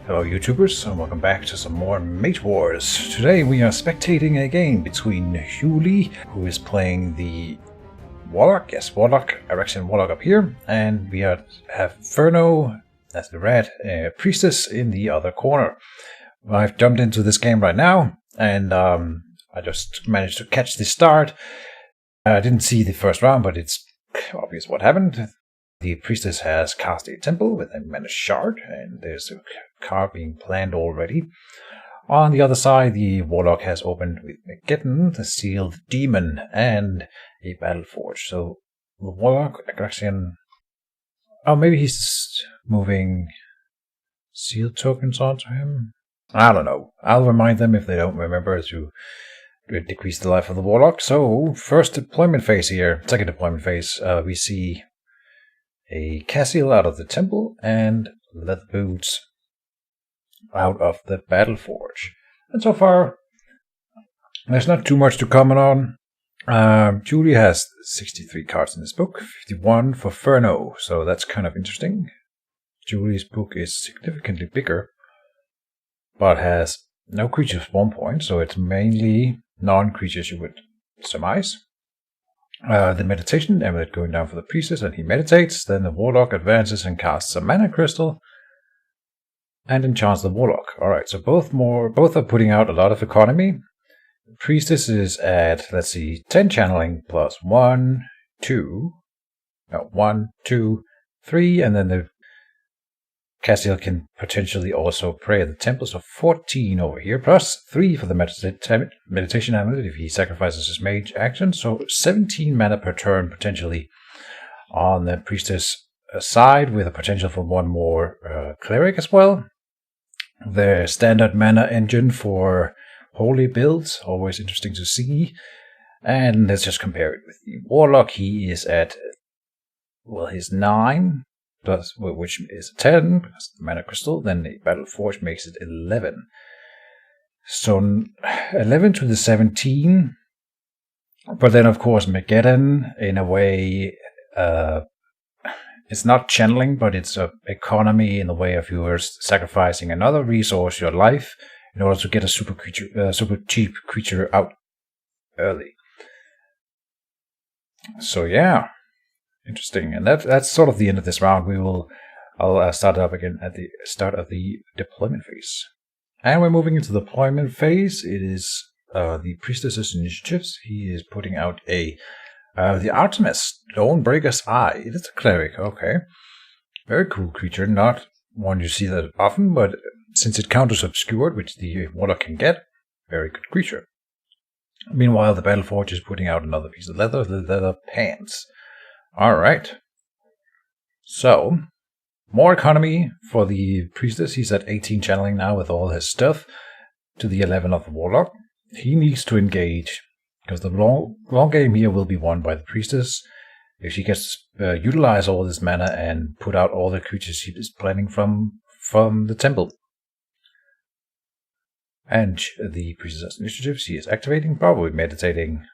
Hello YouTubers, and welcome back to some more Mage Wars. Today we are spectating a game between Huli, who is playing the Warlock, yes, Warlock, Attrition Warlock up here, and we have Ferno, that's the red, Priestess in the other corner. I've jumped into this game right now, and I just managed to catch the start. I didn't see the first round, but it's obvious what happened. The Priestess has cast a temple with a mana shard, and there's a card being planned already. On the other side, the Warlock has opened with Mage, the Sealed Demon, and a Battle Forge. So the Warlock, Attrition... Oh, maybe he's moving sealed tokens onto him? I don't know. I'll remind them if they don't remember to decrease the life of the Warlock. So, first deployment phase here. Second deployment phase, we see a Cassiel out of the temple and leather boots out of the Battle Forge. And so far, there's not too much to comment on. Julie has 63 cards in this book, 51 for Ferno, so that's kind of interesting. Julie's book is significantly bigger, but has no creature spawn points, so it's mainly non-creatures you would surmise. The meditation amulet going down for the Priestess, and he meditates. Then the Warlock advances and casts a mana crystal and enchants the Warlock. Alright, so both are putting out a lot of economy. The Priestess is at, let's see, 10 channeling plus 1, 2, 3, and then the Cassiel can potentially also pray at the temple, so 14 over here, plus 3 for the meditation amulet if he sacrifices his mage action, so 17 mana per turn potentially on the Priestess side, with a potential for one more cleric as well. The standard mana engine for holy builds, always interesting to see. And let's just compare it with the Warlock. He is at, well, his 9. Plus, which is 10, plus the mana crystal, then the Battle Forge makes it 11. So 11 to the 17, but then of course Mageddon, in a way, it's not channeling, but it's a economy in the way of you are sacrificing another resource, your life, in order to get a super cheap creature out early. So yeah. Interesting, and that's sort of the end of this round. I'll start it up again at the start of the deployment phase. And we're moving into the deployment phase. It is the Priestess's initiatives. He is putting out the Artemis, Dawnbreaker's Eye. It is a cleric, okay. Very cool creature, not one you see that often, but since it counters Obscured, which the Warlock can get, very good creature. Meanwhile, the Battle Forge is putting out another piece of leather, the leather pants. Alright, so more economy for the Priestess. He's at 18 channeling now with all his stuff, to the 11 of the Warlock. He needs to engage, because the long game here will be won by the Priestess if she gets utilize all this mana and put out all the creatures she is planning from the temple. And the Priestess initiative, she is activating, probably meditating.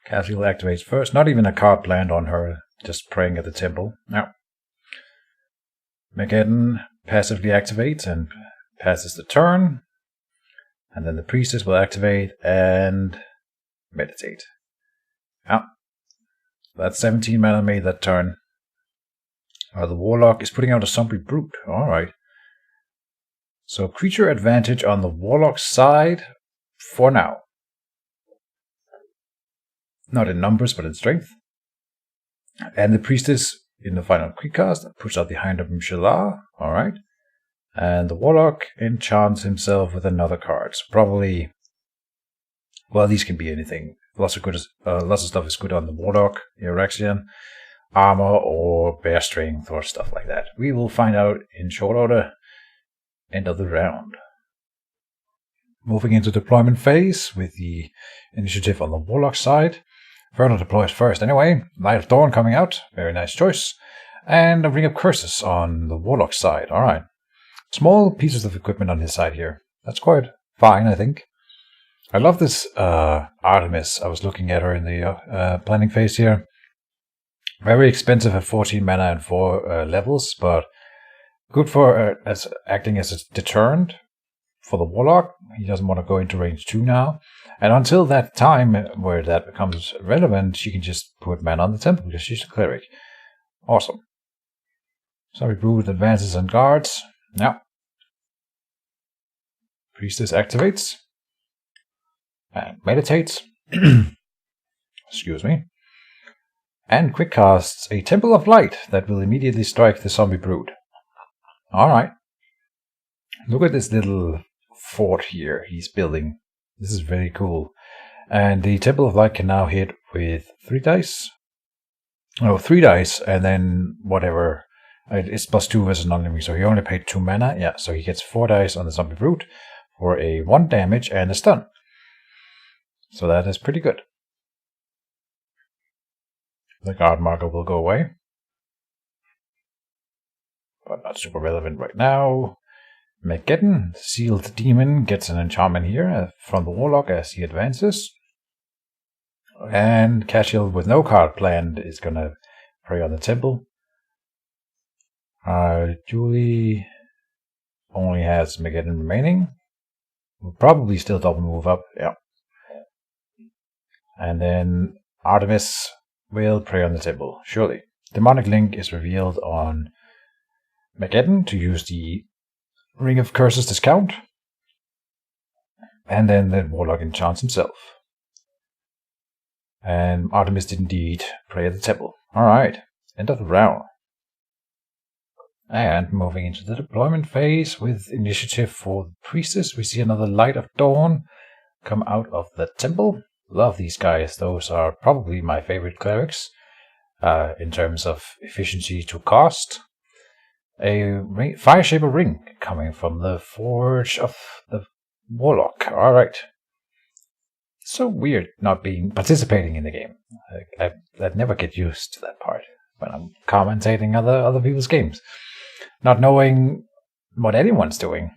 Cassiel activates first. Not even a card planned on her, just praying at the temple. Now, Mageddon passively activates and passes the turn. And then the Priestess will activate and meditate. Now, that 17 mana made that turn. The Warlock is putting out a Zombie Brute. Alright. So, creature advantage on the Warlock side for now. Not in numbers, but in strength. And the Priestess, in the final quick cast, puts out the Hind of Mshalar. Alright. And the Warlock enchants himself with another card. So probably, well, these can be anything. Lots of stuff is good on the Warlock, the Attrition, armor, or bear strength, or stuff like that. We will find out in short order. End of the round. Moving into deployment phase with the initiative on the Warlock side. Ferno deploys first anyway. Light of Dawn coming out. Very nice choice. And a Ring of Curses on the Warlock side. Alright. Small pieces of equipment on his side here. That's quite fine, I think. I love this Artemis. I was looking at her in the planning phase here. Very expensive at 14 mana and 4 levels, but Good for as acting as a deterrent for the Warlock. He doesn't want to go into range 2 now. And until that time where that becomes relevant, she can just put mana on the temple because she's a cleric. Awesome. Zombie Brood advances and guards. Now, Priestess activates and meditates. Excuse me. And quick casts a Temple of Light that will immediately strike the Zombie Brood. Alright. Look at this little fort here he's building. This is very cool. And the Temple of Light can now hit with 3 dice. Oh, 3 dice, and then whatever. It's +2 versus non-enemy, so he only paid 2 mana. Yeah, so he gets 4 dice on the Zombie Brute for a 1 damage and a stun. So that is pretty good. The guard marker will go away. But not super relevant right now. Mageddon, the Sealed Demon, gets an enchantment here from the Warlock as he advances. And Casual with no card planned is gonna prey on the temple. Julie only has Mageddon remaining. Will probably still double move up, yeah. And then Artemis will prey on the temple, surely. Demonic Link is revealed on Mageddon to use the Ring of Curses discount. And then the Warlock enchants himself. And Artemis did indeed prey at the temple. Alright, end of the round. And moving into the deployment phase with initiative for the Priestess, we see another Light of Dawn come out of the temple. Love these guys, those are probably my favorite clerics in terms of efficiency to cost. A Fire Shaper Ring coming from the Forge of the Warlock. Alright. So weird not participating in the game. I'd never get used to that part when I'm commentating other people's games. Not knowing what anyone's doing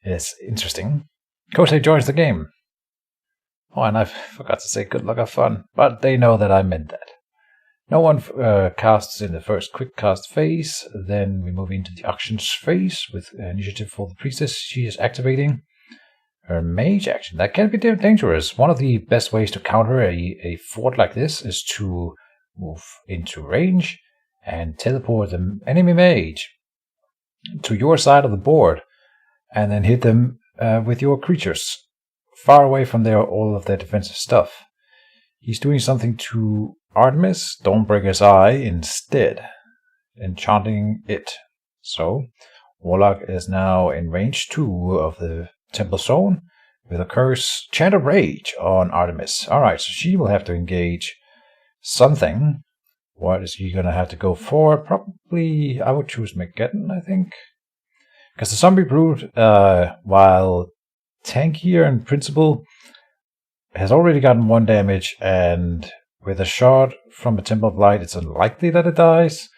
is interesting. Kosei joins the game. Oh, and I forgot to say good luck, have fun. But they know that I meant that. No one casts in the first quick cast phase. Then we move into the actions phase with initiative for the Priestess. She is activating her Mage action. That can be dangerous. One of the best ways to counter a fort like this is to move into range and teleport the enemy Mage to your side of the board and then hit them with your creatures far away from all of their defensive stuff. He's doing something to Artemis, Dawnbreaker's Eye, instead, enchanting it. So, Warlock is now in range 2 of the Temple Zone with a curse, Chant of Rage on Artemis. Alright, so she will have to engage something. What is he going to have to go for? Probably, I would choose Mageddon, I think. Because the Zombie Brood, while tankier in principle, has already gotten 1 damage, and with a shot from a Temple of Light, it's unlikely that it dies,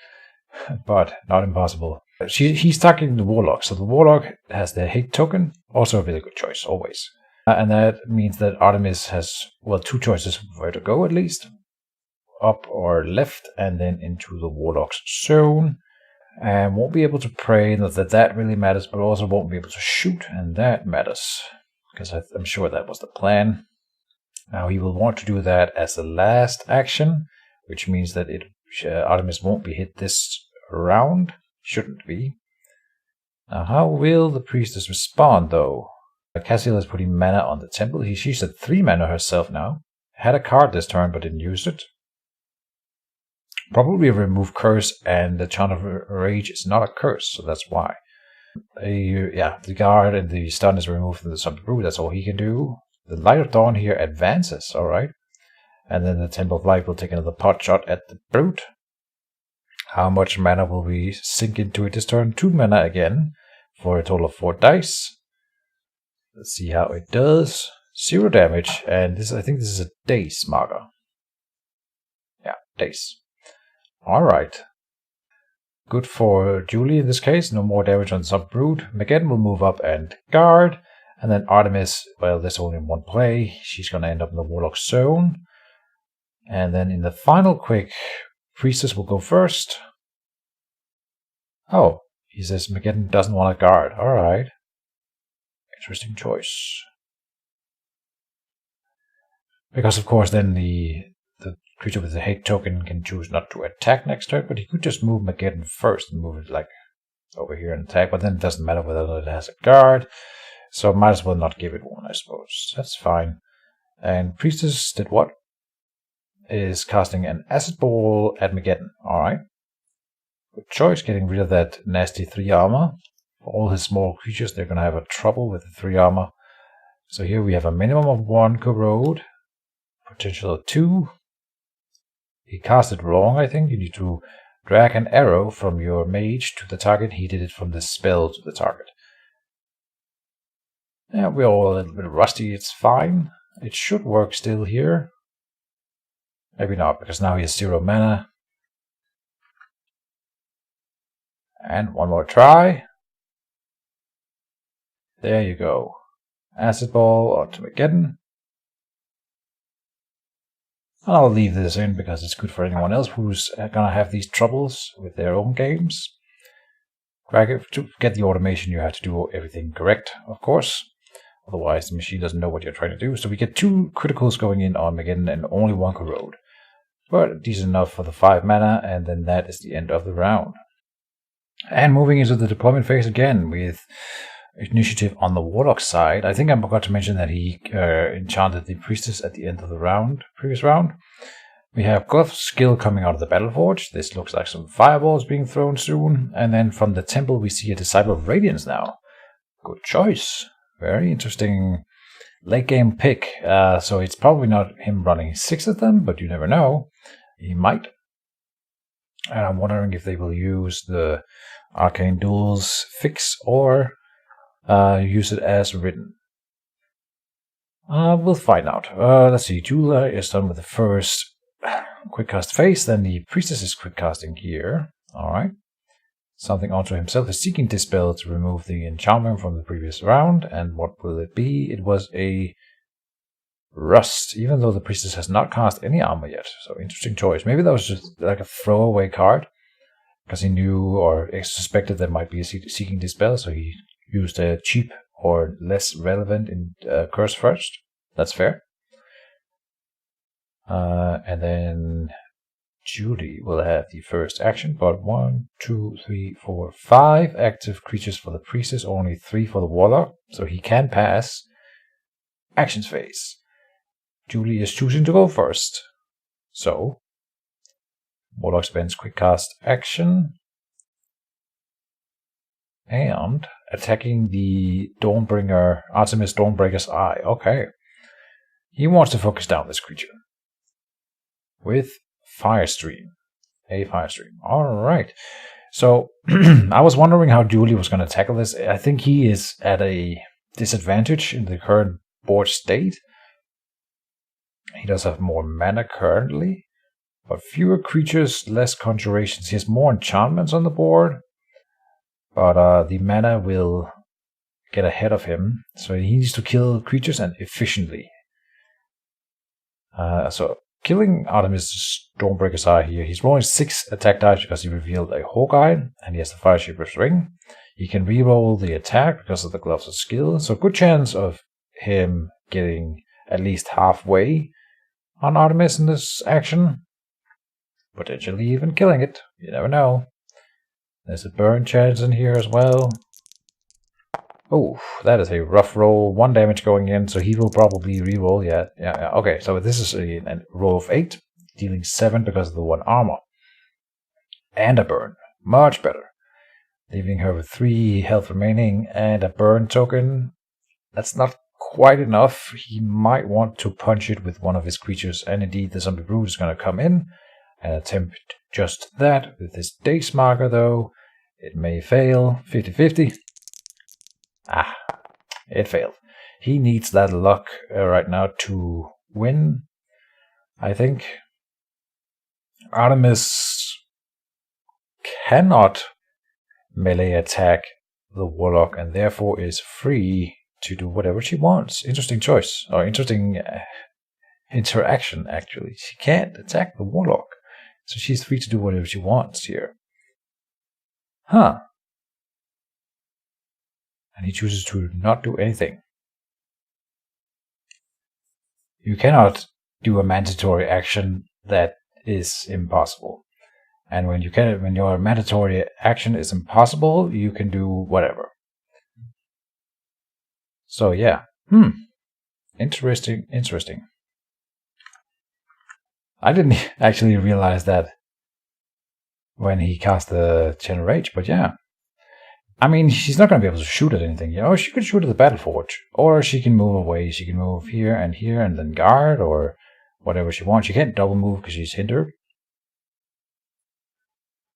but not impossible. He's targeting the Warlock, so the Warlock has the hate token, also a really good choice, always. And that means that Artemis has, 2 choices where to go at least. Up or left, and then into the Warlock's zone. And won't be able to pray, not that that really matters, but also won't be able to shoot, and that matters. Because I'm sure that was the plan. Now he will want to do that as the last action, which means that Artemis won't be hit this round. Shouldn't be. Now how will the Priestess respond though? Cassiel is putting mana on the temple. She's at 3 mana herself now. Had a card this turn but didn't use it. Probably remove curse, and the Chant of Rage is not a curse, so that's why. The guard and the stun is removed from the Zombie Brood, that's all he can do. The Light of Dawn here advances, alright. And then the Temple of Light will take another pot shot at the Brute. How much mana will we sink into it this turn? 2 mana again, for a total of 4 dice. Let's see how it does. 0 damage, and I think this is a Daze marker. Yeah, Daze. Alright. Good for Julie in this case, no more damage on Zombie Brood. Mageddon will move up and guard. And then Artemis, well, there's only 1 play. She's going to end up in the Warlock zone. And then in the final quick, Priestess will go first. Oh, He says Mageddon doesn't want a guard. Alright. Interesting choice. Because of course then the creature with the hate token can choose not to attack next turn, but he could just move Mageddon first and move it like over here and attack, but then it doesn't matter whether it has a guard, so might as well not give it one, I suppose. That's fine. And Priestess did what? Is casting an acid ball at Mageddon. Alright. Good choice, getting rid of that nasty 3 armor. For all his small creatures, they're gonna have a trouble with the 3 armor. So here we have a minimum of 1 corrode, potential of 2. He cast it wrong, I think. You need to drag an arrow from your mage to the target. He did it from the spell to the target. Yeah, we're all a little bit rusty. It's fine. It should work still here. Maybe not, because now he has 0 mana. And one more try. There you go. Acid Ball onto Mageddon. I'll leave this in because it's good for anyone else who's gonna have these troubles with their own games. To get the automation, you have to do everything correct, of course. Otherwise, the machine doesn't know what you're trying to do. So we get 2 criticals going in on Mageddon and only 1 corrode. But decent enough for the 5 mana, and then that is the end of the round. And moving into the deployment phase again with initiative on the Warlock side. I think I forgot to mention that he enchanted the Priestess at the end of the previous round. We have Gluff's skill coming out of the Battleforge. This looks like some fireballs being thrown soon. And then from the temple we see a Disciple of Radiance now. Good choice. Very interesting late game pick. So it's probably not him running 6 of them, but you never know. He might. And I'm wondering if they will use the Arcane Duels fix or use it as written. We'll find out. Let's see. Jula is done with the first quick cast phase. Then the Priestess is quick casting here. Alright. Something onto himself is seeking Dispel to remove the enchantment from the previous round. And what will it be? It was a Rust, even though the Priestess has not cast any armor yet. So interesting choice. Maybe that was just like a throwaway card because he knew or suspected there might be a seeking Dispel, so he used a cheap or less relevant in curse first. That's fair. And then Judy will have the first action, but 1, 2, 3, 4, 5 active creatures for the Priestess, only 3 for the Warlock, so he can pass actions phase. Julie is choosing to go first. So, Warlock spends quick cast action and attacking the Dawnbringer, Artemis Dawnbreaker's Eye. Okay. He wants to focus down this creature with Firestream. A Firestream. Alright. So, I was wondering how Julie was going to tackle this. I think he is at a disadvantage in the current board state. He does have more mana currently, but fewer creatures, less conjurations. He has more enchantments on the board, but the mana will get ahead of him, so he needs to kill creatures and efficiently. So killing Artemis Stormbreaker's Eye here, he's rolling 6 attack dice because he revealed a Hawkeye, and he has the Fire Shaper's Ring. He can reroll the attack because of the Gloves of Skill, so good chance of him getting at least halfway on Artemis in this action. Potentially even killing it. You never know. There's a burn chance in here as well. Oh, that is a rough roll. 1 damage going in, so he will probably reroll. Yeah. Okay, so this is a roll of 8, dealing 7 because of the 1 armor. And a burn. Much better. Leaving her with 3 health remaining and a burn token. That's not quite enough. He might want to punch it with one of his creatures, and indeed the zombie brute is going to come in and attempt just that with his Dace Marker, though. It may fail. 50-50. It failed. He needs that luck right now to win, I think. Artemis cannot melee attack the Warlock and therefore is free to do whatever she wants. Interesting choice, or interesting interaction, actually. She can't attack the Warlock, so she's free to do whatever she wants here. Huh. And he chooses to not do anything. You cannot do a mandatory action that is impossible. And when your mandatory action is impossible, you can do whatever. So yeah. Interesting. I didn't actually realize that when he cast the Channel Rage, but yeah. I mean, she's not going to be able to shoot at anything. She could shoot at the Battle Forge, or she can move away. She can move here, and then guard, or whatever she wants. She can't double move because she's hindered.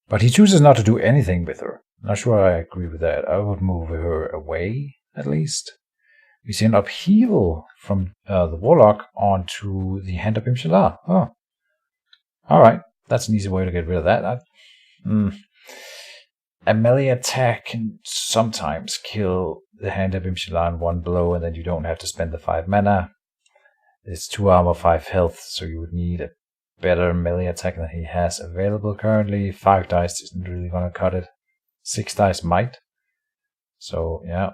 But he chooses not to do anything with her. Not sure I agree with that. I would move her away, at least. We see an upheaval from the Warlock onto the Hand of Imshala. Oh. Alright, that's an easy way to get rid of that. A melee attack can sometimes kill the Hand of Imshala in one blow, and then you don't have to spend the 5 mana. It's 2 armor, 5 health, so you would need a better melee attack than he has available currently. 5 dice isn't really going to cut it. 6 dice might. So, yeah.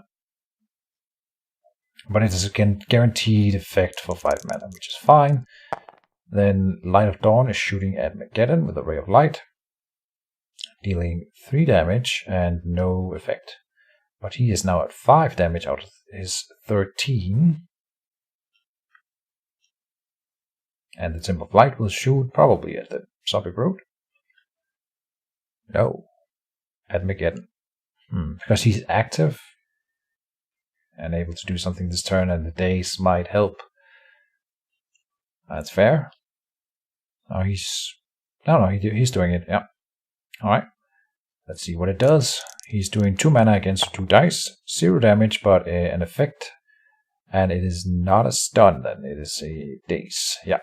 But it is a guaranteed effect for 5 mana, which is fine. Then Light of Dawn is shooting at Mageddon with a Ray of Light, dealing 3 damage and no effect. But he is now at 5 damage out of his 13. And the Temple of Light will shoot probably at the Zombie Brute. No. At Mageddon. Because he's active and able to do something this turn, and the days might help. That's fair. Oh, he's doing it. Yeah. All right. Let's see what it does. He's doing 2 mana against 2 dice, 0 damage, but an effect, and it is not a stun. Then it is a daze. Yeah.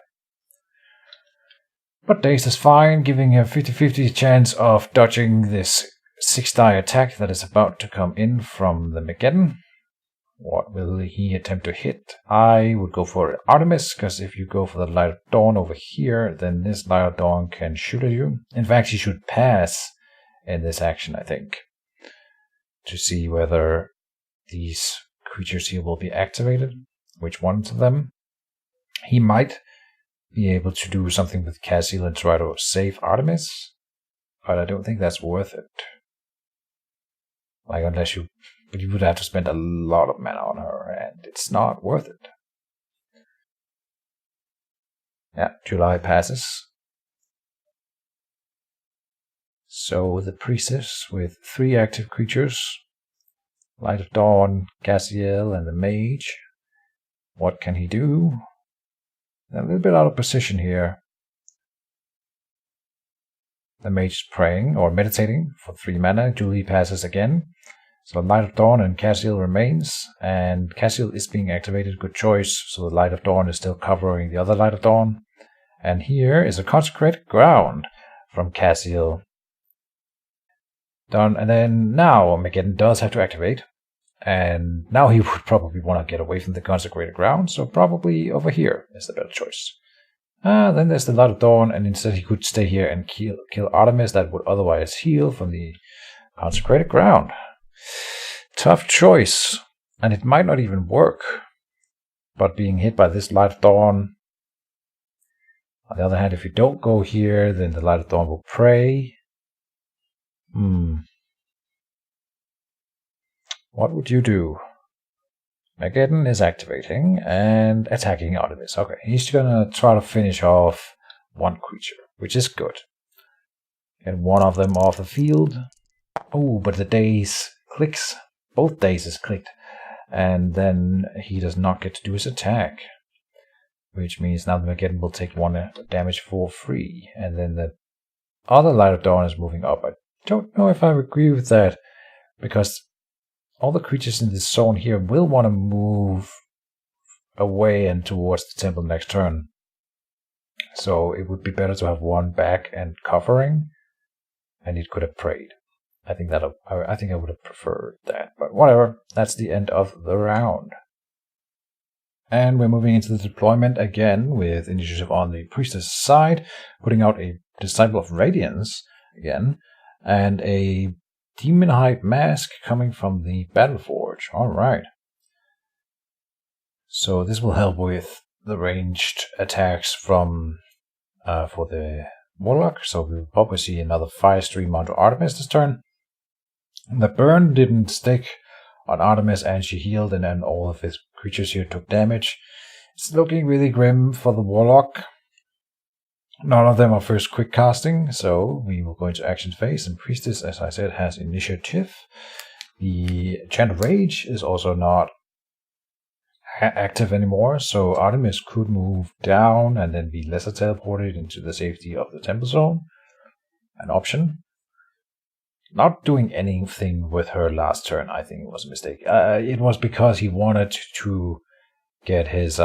But daze is fine, giving him a 50-50 chance of dodging this 6-die attack that is about to come in from the Mageddon. What will he attempt to hit? I would go for Artemis, because if you go for the Light of Dawn over here, then this Light of Dawn can shoot at you. In fact, he should pass in this action, I think, to see whether these creatures here will be activated. Which ones of them? He might be able to do something with Cassiel and try to save Artemis, but I don't think that's worth it. Like, but you would have to spend a lot of mana on her, and it's not worth it. Yeah, July passes. So the Priestess with 3 active creatures, Light of Dawn, Cassiel, and the Mage. What can he do? A little bit out of position here. The Mage is praying or meditating for 3 mana. Julie passes again. So Light of Dawn and Cassiel remains, and Cassiel is being activated. Good choice. So the Light of Dawn is still covering the other Light of Dawn. And here is a Consecrated Ground from Cassiel. Done. And then now Mageddon does have to activate. And now he would probably want to get away from the Consecrated Ground, so probably over here is the better choice. Then there's the Light of Dawn, and instead he could stay here and kill Artemis that would otherwise heal from the Consecrated Ground. Tough choice, and it might not even work. But being hit by this Light of Dawn. On the other hand, if you don't go here, then the Light of Dawn will pray. What would you do? Mageddon is activating and attacking Artemis. Okay, he's gonna try to finish off 1 creature, which is good. Get one of them off the field. Oh, but the daze clicks. Both dazes clicked. And then he does not get to do his attack. Which means now the Mageddon will take 1 damage for free. And then the other Light of Dawn is moving up. I don't know if I agree with that, because all the creatures in this zone here will want to move away and towards the temple next turn. So it would be better to have 1 back and covering, and it could have prayed. I think I would have preferred that, but whatever. That's the end of the round. And we're moving into the deployment again with initiative on the Priestess side, putting out a Disciple of Radiance again, and a Demon Hide Mask coming from the Battleforge. Alright. So this will help with the ranged attacks from for the Warlock. So we'll probably see another Fire Stream onto Artemis this turn. The burn didn't stick on Artemis and she healed, and then all of his creatures here took damage. It's looking really grim for the Warlock. None of them are first quick casting, so we will go into action phase, and Priestess, as I said, has initiative. The Chant of Rage is also not active anymore, so Artemis could move down and then be lesser teleported into the safety of the Temple Zone. An option. Not doing anything with her last turn, I think, was a mistake. It was because he wanted to get his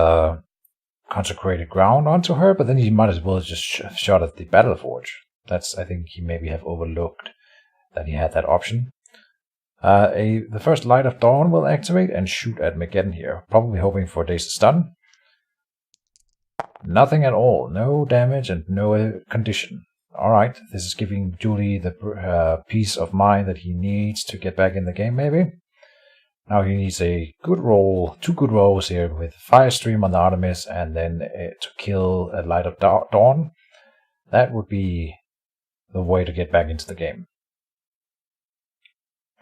consecrated ground onto her, but then he might as well just shot at the Battleforge. That's, I think, he maybe have overlooked that he had that option. The first Light of Dawn will activate and shoot at Mageddon here, probably hoping for Daze of Stun. Nothing at all, no damage and no condition. Alright, this is giving Julie the peace of mind that he needs to get back in the game, maybe. Now he needs a good roll, 2 good rolls here with Fire Stream on the Artemis and then to kill a Light of Dawn. That would be the way to get back into the game.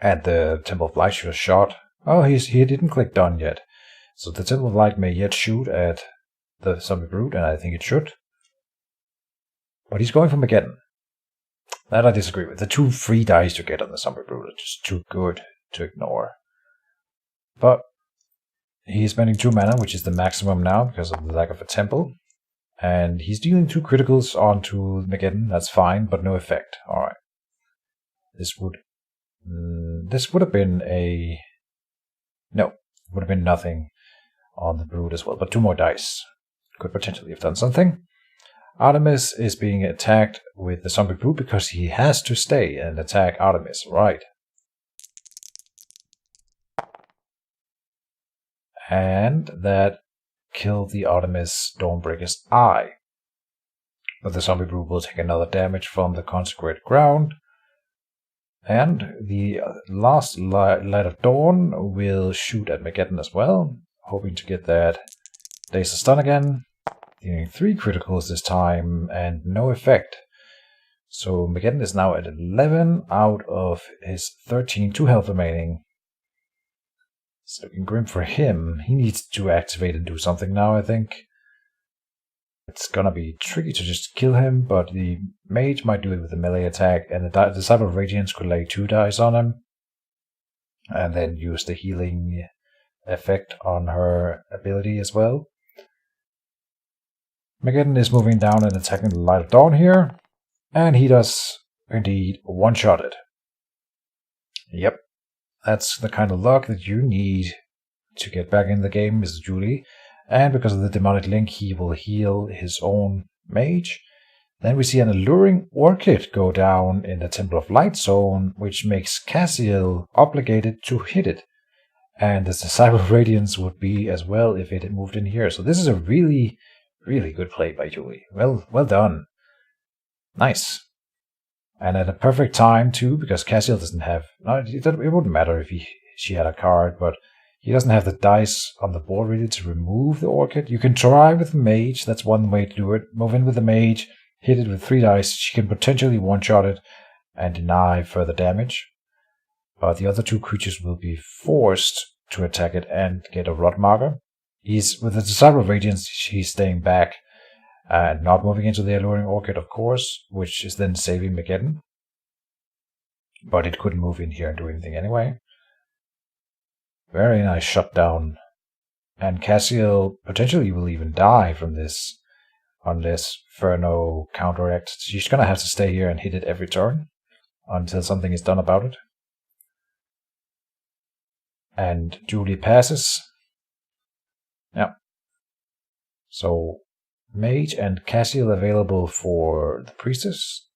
And the Temple of Light was shot. Oh, he didn't click done yet. So the Temple of Light may yet shoot at the Zombie Brute, and I think it should. But he's going for Mageddon. That I disagree with. The 2 free dice you get on the Zombie Brute are just too good to ignore. But he's spending 2 mana, which is the maximum now because of the lack of a temple. And he's dealing 2 criticals onto Mageddon. That's fine, but no effect. Alright. This would have been a... No, it would have been nothing on the Brute as well. But 2 more dice could potentially have done something. Artemis is being attacked with the Zombie Brute because he has to stay and attack Artemis. Right. And that killed the Artemis Dawnbreaker's eye. But the Zombie Brute will take another damage from the consecrated ground. And the last Light of Dawn will shoot at Mageddon as well, hoping to get that Daze of Stun again. Dealing 3 criticals this time and no effect. So Mageddon is now at 11 out of his 13, 2 health remaining. It's looking grim for him. He needs to activate and do something now, I think. It's gonna be tricky to just kill him, but the Mage might do it with a melee attack, and the Disciple of Radiance could lay 2 dice on him, and then use the healing effect on her ability as well. Mageddon is moving down and attacking the Light of Dawn here, and he does indeed one-shot it. Yep, that's the kind of luck that you need to get back in the game, Mrs. Julie. And because of the demonic link, he will heal his own Mage. Then we see an Alluring Orchid go down in the Temple of Light zone, which makes Cassiel obligated to hit it. And the Disciple of Radiance would be as well if it had moved in here. So this is a really good play by Julie. Well done. Nice. And at a perfect time too, because Cassiel doesn't have... No, it wouldn't matter if she had a card, but he doesn't have the dice on the board really to remove the Orchid. You can try with the Mage, that's one way to do it. Move in with the Mage, hit it with 3 dice. She can potentially one-shot it and deny further damage. But the other 2 creatures will be forced to attack it and get a rot marker. With the Disciple of Radiance, he's staying back and not moving into the Alluring Orchid, of course, which is then saving Mageddon. But it couldn't move in here and do anything anyway. Very nice shutdown. And Cassiel potentially will even die from this unless Furno counteracts. She's going to have to stay here and hit it every turn until something is done about it. And Julie passes. Yeah. So, Mage and Cassiel available for the Priestess.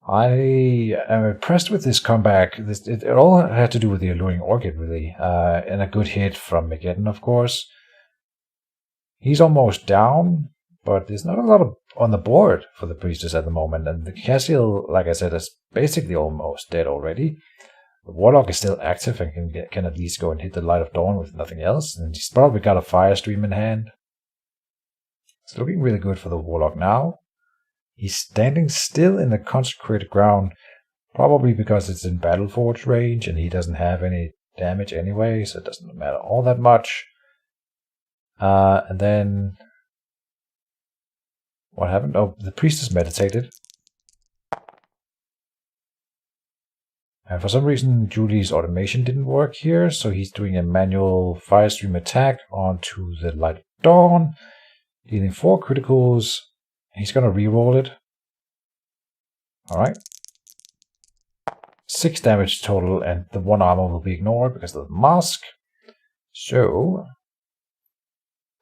I am impressed with this comeback. It all had to do with the Alluring Orchid, really. And a good hit from Mageddon, of course. He's almost down, but there's not a lot on the board for the Priestess at the moment, and the Cassiel, like I said, is basically almost dead already. The Warlock is still active and can at least go and hit the Light of Dawn with nothing else, and he's probably got a Fire Stream in hand. It's looking really good for the Warlock now. He's standing still in the consecrated ground, probably because it's in Battleforge range and he doesn't have any damage anyway, so it doesn't matter all that much. And then what happened? Oh, the Priestess meditated. And for some reason, Julie's automation didn't work here, so he's doing a manual Firestream attack onto the Light of Dawn, dealing 4 criticals. He's going to reroll it. Alright. 6 damage total, and the 1 armor will be ignored because of the mask. So,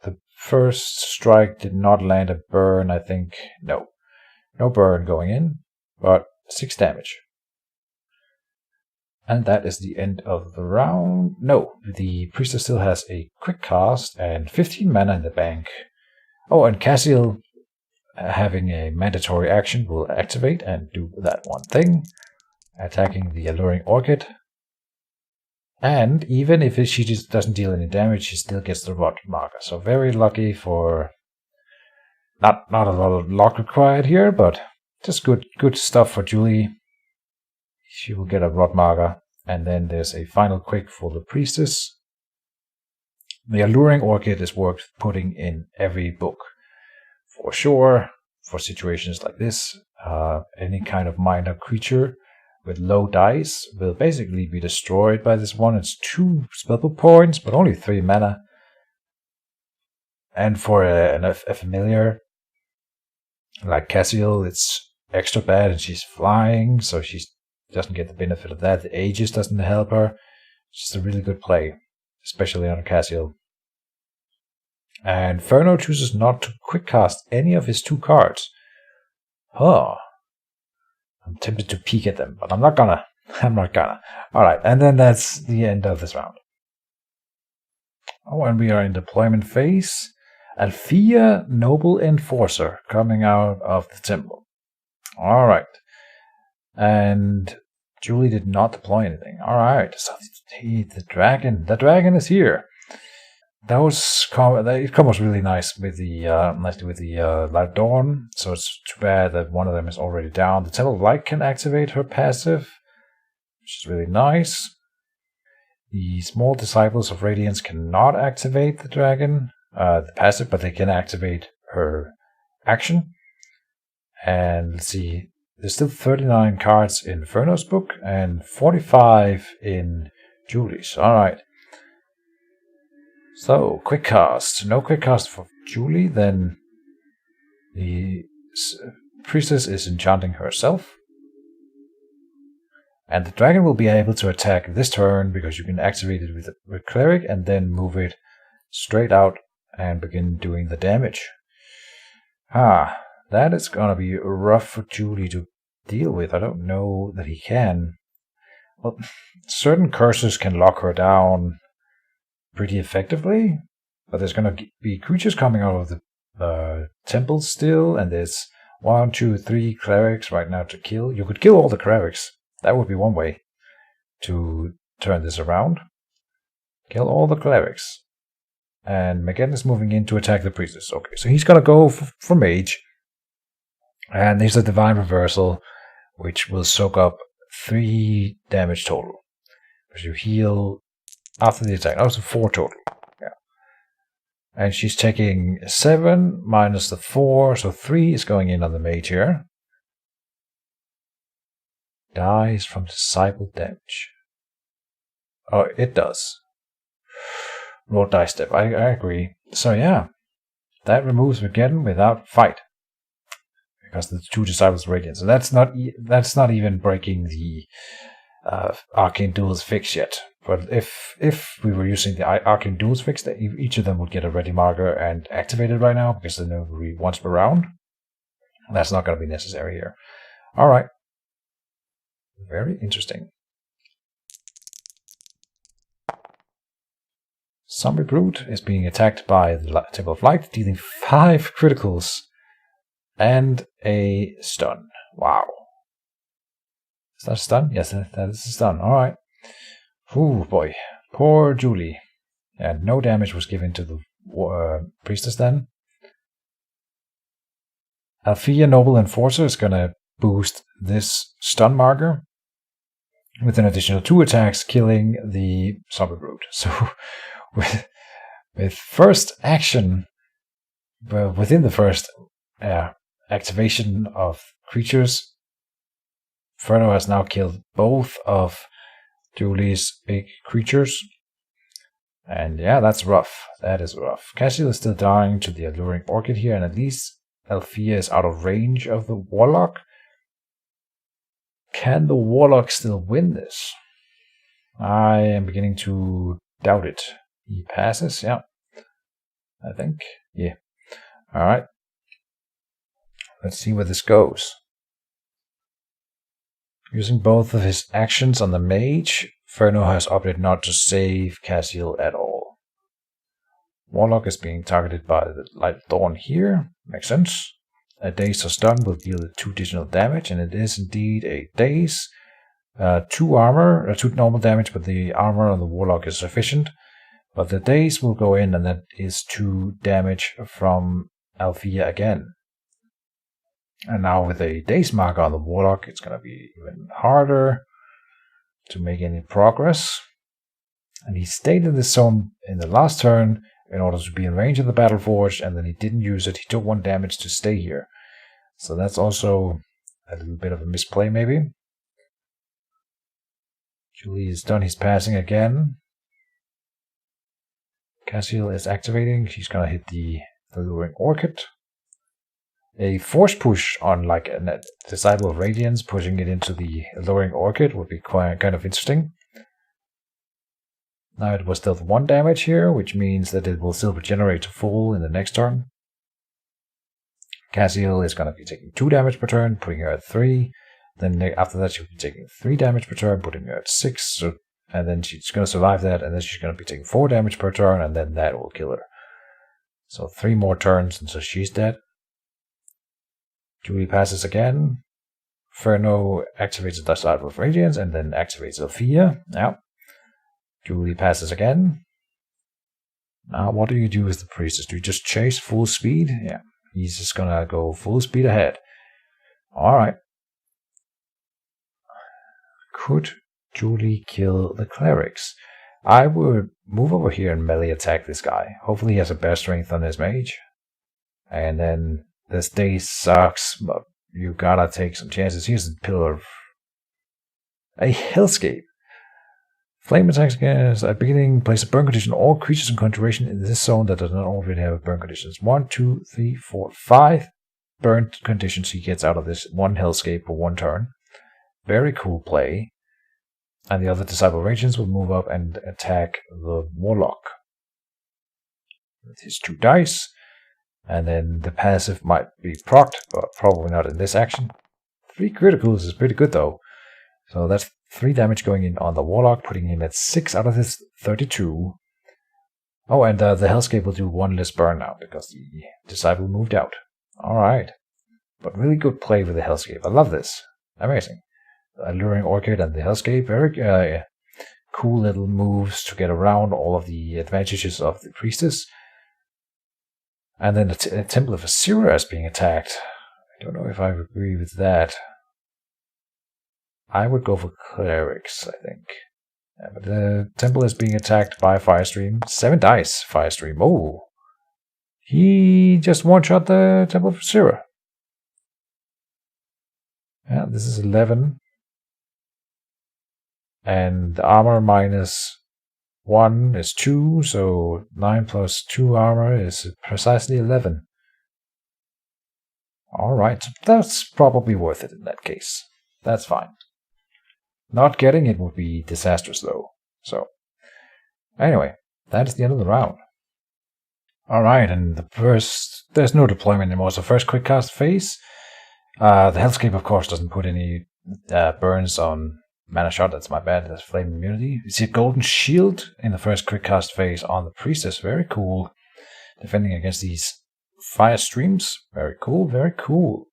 the first strike did not land a burn, I think. No. No burn going in, but 6 damage. And that is the end of the round. No, the Priestess still has a quick cast and 15 mana in the bank. Oh, and Cassiel, having a mandatory action, will activate and do that one thing, attacking the Alluring Orchid. And even if she just doesn't deal any damage, she still gets the rot marker. So very lucky for... Not a lot of luck required here, but just good stuff for Julie. She will get a rot marker. And then there's a final quick for the Priestess. The Alluring Orchid is worth putting in every book. For sure, for situations like this, any kind of minor creature with low dice will basically be destroyed by this one. It's 2 spellbook points, but only 3 mana. And for a familiar like Cassiel, it's extra bad, and she's flying, so she doesn't get the benefit of that. The Aegis doesn't help her. It's just a really good play, especially on Cassiel. And Ferno chooses not to quick cast any of his 2 cards. Huh. I'm tempted to peek at them, but I'm not gonna. Alright, and then that's the end of this round. Oh, and we are in deployment phase. Althea, Noble Enforcer, coming out of the temple. Alright. And Julie did not deploy anything. Alright, so the dragon is here. That was it comes really nice with the Light of Dawn. So it's too bad that one of them is already down. The Temple of Light can activate her passive, which is really nice. The Small Disciples of Radiance cannot activate the dragon, the passive, but they can activate her action. And let's see, there's still 39 cards in Ferno's book and 45 in Julie's. Alright. So, quick cast. No quick cast for Julie, then the Priestess is enchanting herself. And the dragon will be able to attack this turn because you can activate it with Cleric and then move it straight out and begin doing the damage. That is gonna be rough for Julie to deal with. I don't know that he can. Well, certain curses can lock her down pretty effectively, but there's going to be creatures coming out of the temple still, and there's 1, 2, 3 clerics right now to kill. You could kill all the clerics. That would be one way to turn this around. Kill all the clerics. And Megan is moving in to attack the Priestess. Okay, so he's going to go for Mage. And there's a Divine Reversal, which will soak up 3 damage total. Because you heal after the attack. So 4 total. Yeah. And she's taking 7 minus the 4, so 3 is going in on the Mage here. Dies from Disciple damage. Oh, it does. Roll dice step. I agree. So yeah, that removes Megan without fight. Because the 2 Disciples of Radiance. And that's not even breaking the Arcane Duels fix yet. But if we were using the Arcane Duels fix, each of them would get a ready marker and activated right now, because then it would be once per round. That's not going to be necessary here. Alright. Very interesting. Zombie Brute is being attacked by the Temple of Light, dealing 5 criticals and a stun. Wow. Is that a stun? Yes, that is a stun. Alright. Ooh, boy. Poor Julie. And no damage was given to the Priestess then. Althea, Noble Enforcer is going to boost this stun marker with an additional 2 attacks, killing the Zombie Brute. So, with first action, within the first activation of creatures, Ferno has now killed both of Julie's big creatures. And yeah, that's rough. That is rough. Cassiel is still dying to the Alluring Orchid here, and at least Althea is out of range of the Warlock. Can the Warlock still win this? I am beginning to doubt it. He passes, yeah. I think. Yeah. Alright. Let's see where this goes. Using both of his actions on the Mage, Ferno has opted not to save Cassiel at all. Warlock is being targeted by the Light Dawn here. Makes sense. A Daze or Stun will deal 2 additional damage, and it is indeed a Daze. 2 armor, 2 normal damage, but the armor on the Warlock is sufficient. But the Daze will go in, and that is 2 damage from Althea again. And now with a Daze marker on the Warlock, it's going to be even harder to make any progress. And he stayed in this zone in the last turn in order to be in range of the Battle Forge, and then he didn't use it. He took 1 damage to stay here. So that's also a little bit of a misplay, maybe. Julie is done his passing again. Cassiel is activating. She's going to hit the Alluring Orchid. A force push on like a Disciple of Radiance, pushing it into the Alluring Orchid would be quite kind of interesting. Now it was dealt 1 damage here, which means that it will still regenerate to full in the next turn. Cassiel is going to be taking 2 damage per turn, putting her at 3. Then after that she'll be taking 3 damage per turn, putting her at 6. So, and then she's going to survive that, and then she's going to be taking 4 damage per turn, and then that will kill her. So 3 more turns until she's dead. Julie passes again. Ferno activates the Disciple of Radiance, and then activates Althea. Now, Julie passes again. Now, what do you do with the Priestess? Do you just chase full speed? Yeah, he's just gonna go full speed ahead. Alright. Could Julie kill the Clerics? I would move over here and melee attack this guy. Hopefully he has a bear strength on his Mage. And then this day sucks, but you gotta take some chances. Here's the Pillar of a Hellscape. Flame attacks against at beginning, place a burn condition on all creatures in Conjuration in this zone that does not already have burn conditions. 1, 2, 3, 4, 5 burn conditions he gets out of this 1 Hellscape for 1 turn. Very cool play. And the other Disciple Radiance will move up and attack the Warlock with his 2 dice. And then the passive might be procced, but probably not in this action. 3 criticals is pretty good though. So that's 3 damage going in on the Warlock, putting him at 6 out of his 32. Oh, and the Hellscape will do 1 less burn now, because the Disciple moved out. Alright. But really good play with the Hellscape. I love this. Amazing. The Alluring Orchid and the Hellscape, very cool little moves to get around all of the advantages of the Priestess. And then the Temple of Asura is being attacked. I don't know if I agree with that. I would go for Clerics, I think. Yeah, but the Temple is being attacked by Firestream. 7 dice, Firestream. Oh! He just one-shot the Temple of Asura. Yeah, this is 11. And the armor minus 1 is 2, so 9 plus 2 armor is precisely 11. Alright, that's probably worth it in that case. That's fine. Not getting it would be disastrous though. So, anyway, that is the end of the round. Alright, and there's no deployment anymore, so first quick cast phase. The Hellscape, of course, doesn't put any burns on mana shot, that's my bad. That's flame immunity. You see a golden shield in the first quick cast phase on the Priestess. Very cool. Defending against these fire streams. Very cool, very cool.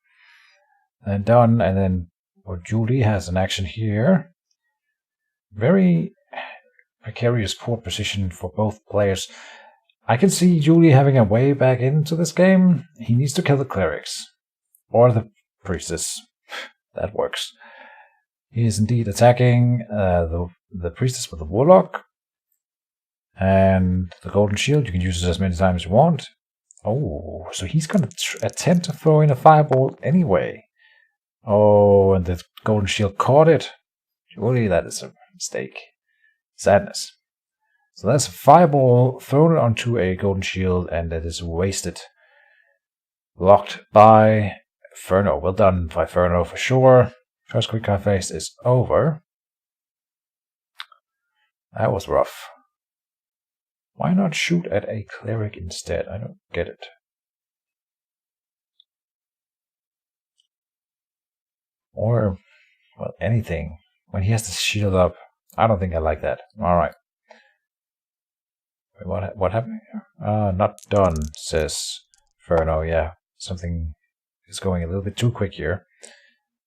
And done. And then Julie has an action here. Very precarious port position for both players. I can see Julie having a way back into this game. He needs to kill the clerics. Or the Priestess. That works. He is indeed attacking the Priestess with the Warlock. And the Golden Shield, you can use it as many times as you want. Oh, so he's going to attempt to throw in a Fireball anyway. Oh, and the Golden Shield caught it. Surely that is a mistake. Sadness. So that's a Fireball thrown onto a Golden Shield, and it is wasted. Blocked by Ferno. Well done by Ferno for sure. First quick card phase is over. That was rough. Why not shoot at a cleric instead? I don't get it. Or, well, anything. When he has the shield up, I don't think I like that. Alright. What happened here? Not done, says Ferno. Yeah, something is going a little bit too quick here.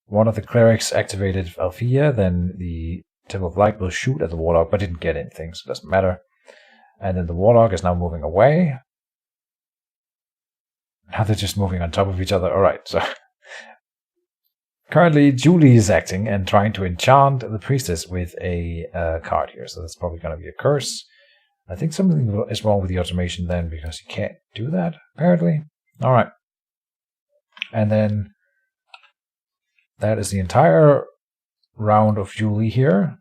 One of the clerics activated Althea, then the Temple of Light will shoot at the Warlock, but didn't get anything, so it doesn't matter. And then the Warlock is now moving away. Now they're just moving on top of each other. Alright, so currently Julie is acting and trying to enchant the Priestess with a card here, so that's probably going to be a curse. I think something is wrong with the automation then, because you can't do that, apparently. Alright. And then that is the entire round of Julie here.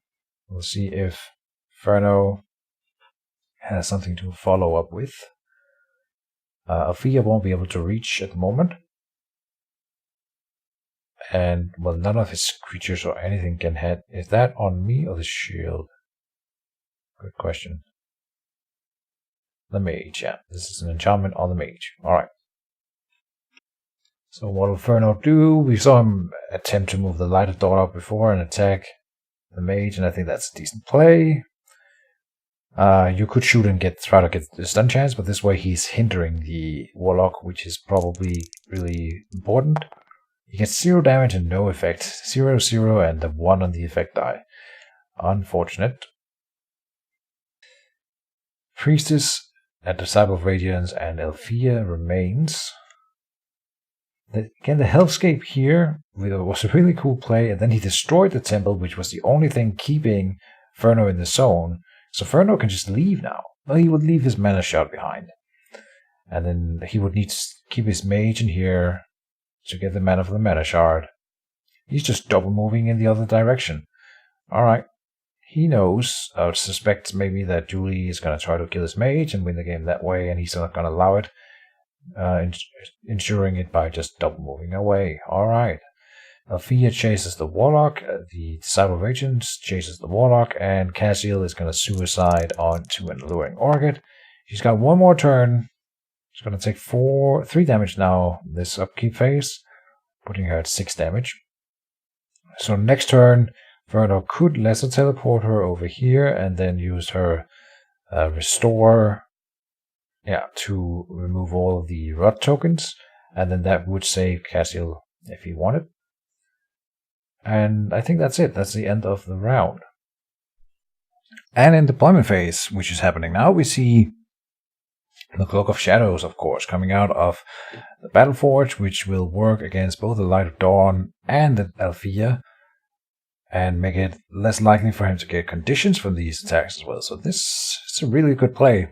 We'll see if Ferno has something to follow up with. Althea won't be able to reach at the moment. And, well, none of his creatures or anything can hit. Is that on me or the shield? Good question. The Mage, yeah. This is an enchantment on the Mage. Alright. So what will Ferno do? We saw him attempt to move the Light of Dawn up before and attack the Mage, and I think that's a decent play. You could shoot and try to get the stun chance, but this way he's hindering the Warlock, which is probably really important. He gets 0 damage and no effect. 0, 0, and the 1 on the effect die. Unfortunate. Priestess at the Disciple of Radiance and Althea remains. Again, the Hellscape here was a really cool play, and then he destroyed the temple, which was the only thing keeping Ferno in the zone. So Ferno can just leave now. Well, he would leave his mana shard behind. And then he would need to keep his mage in here to get the mana for the mana shard. He's just double moving in the other direction. Alright. He knows, or suspects maybe that Julie is going to try to kill his mage and win the game that way, and he's not going to allow it. Ensuring it by just double moving away. Alright. Althea chases the Warlock, the Disciple of Radiance chases the Warlock, and Cassiel is going to suicide onto an Alluring Orchid. She's got one more turn. She's going to take 3 damage now this upkeep phase, putting her at 6 damage. So next turn, Ferno could lesser teleport her over here and then use her restore to remove all of the rot tokens, and then that would save Cassiel if he wanted. And I think that's it. That's the end of the round. And in deployment phase, which is happening now, we see the Cloak of Shadows, of course, coming out of the Battleforge, which will work against both the Light of Dawn and the Althea, and make it less likely for him to get conditions from these attacks as well. So this is a really good play.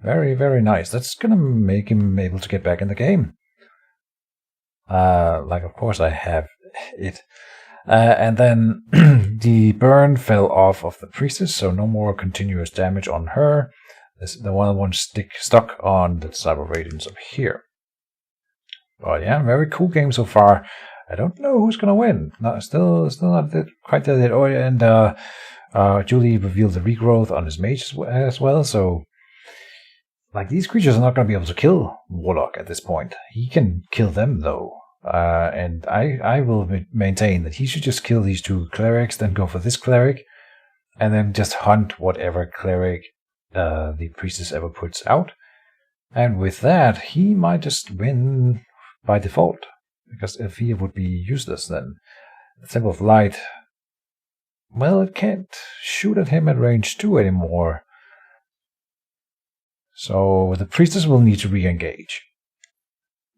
Very, very nice. That's going to make him able to get back in the game. Of course I have it. And then the burn fell off of the Priestess, so no more continuous damage on her. The one stuck on the Disciple of Radiance up here. But yeah, very cool game so far. I don't know who's going to win. Still not quite there yet. Oh, and Julie revealed the regrowth on his mage as well, so these creatures are not going to be able to kill Warlock at this point. He can kill them, though. And I will maintain that he should just kill these 2 clerics, then go for this cleric, and then just hunt whatever cleric the priestess ever puts out. And with that, he might just win by default, because Elfia would be useless then. The Temple of Light, well, it can't shoot at him at range 2 anymore. So the priestess will need to re-engage.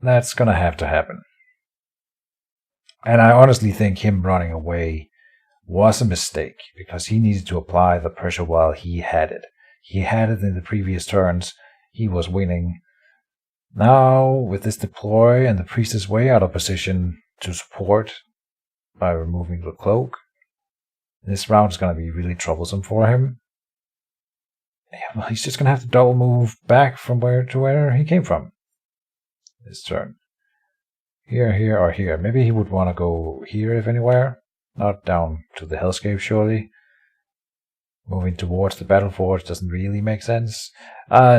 That's gonna have to happen. And I honestly think him running away was a mistake, because he needed to apply the pressure while he had it. He had it in the previous turns. He was winning. Now, with this deploy and the priestess way out of position to support by removing the cloak, this round is going to be really troublesome for him. Yeah, well, he's just going to have to double move back from where to where he came from this turn. Here, or here. Maybe he would want to go here, if anywhere. Not down to the Hellscape, surely. Moving towards the Battleforge doesn't really make sense.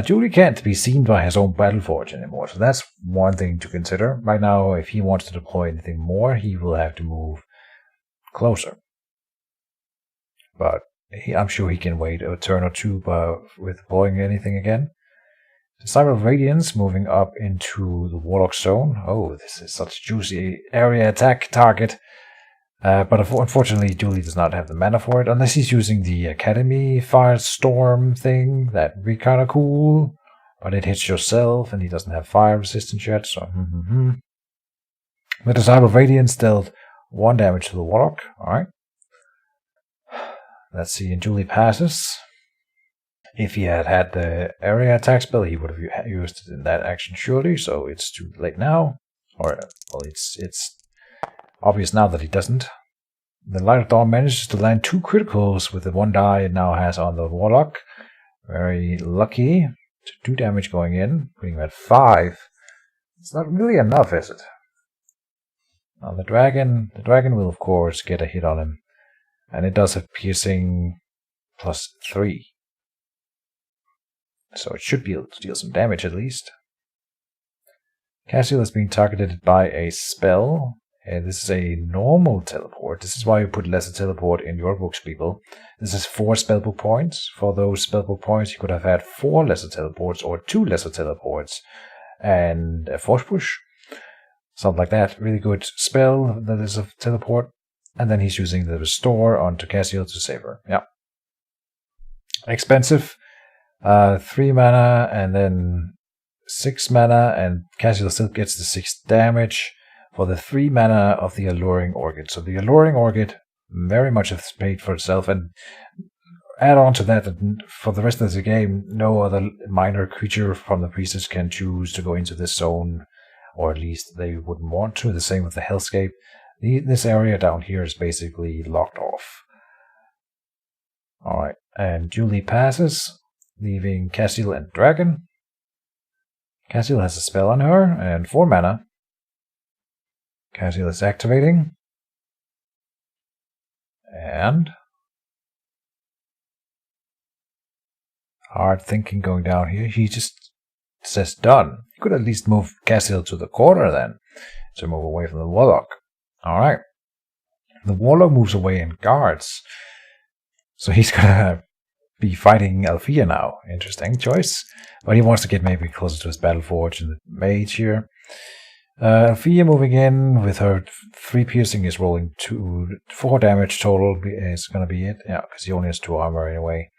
Julie can't be seen by his own Battleforge anymore, so that's one thing to consider. Right now, if he wants to deploy anything more, he will have to move closer. But I'm sure he can wait a turn or 2 with deploying anything again. Cyber Radiance moving up into the Warlock zone. Oh, this is such a juicy area attack target. But unfortunately, Julie does not have the mana for it, unless he's using the Academy Firestorm thing. That would be kind of cool. But it hits yourself, and he doesn't have fire resistance yet, so... With the Cyber Radiance dealt 1 damage to the Warlock. Alright. Let's see, and Julie passes. If he had had the area attack spell, he would have used it in that action, surely, so it's too late now. Or, well, it's obvious now that he doesn't. The Light of Dawn manages to land 2 criticals with the 1 die it now has on the Warlock. Very lucky. 2 damage going in, putting him at 5. It's not really enough, is it? Now the dragon will of course get a hit on him. And it does have piercing +3. So it should be able to deal some damage at least. Cassiel is being targeted by a spell. This is a normal teleport. This is why you put lesser teleport in your books, people. This is 4 spellbook points. For those spellbook points, you could have had 4 lesser teleports or 2 lesser teleports and a force push. Something like that. Really good spell that is a teleport. And then he's using the restore onto Cassiel to save her. Yeah. Expensive. 3 mana and then 6 mana, and Cassiel still gets the 6 damage for the 3 mana of the Alluring Orchid. So the Alluring Orchid very much has paid for itself, and add on to that for the rest of the game, no other minor creature from the Priestess can choose to go into this zone, or at least they wouldn't want to. The same with the Hellscape. This area down here is basically locked off. Alright, and Julie passes, leaving Cassiel and Dragon. Cassiel has a spell on her, and 4 mana. Cassiel is activating. And... hard thinking going down here. He just says done. You could at least move Cassiel to the corner then, to move away from the Warlock. Alright. The Warlock moves away and guards. So he's gonna be fighting Alfea now. Interesting choice. But he wants to get maybe closer to his Battleforge and the Mage here. Alfea moving in with her 3 piercing is rolling 4 damage total is gonna be it. Yeah, because he only has 2 armor anyway.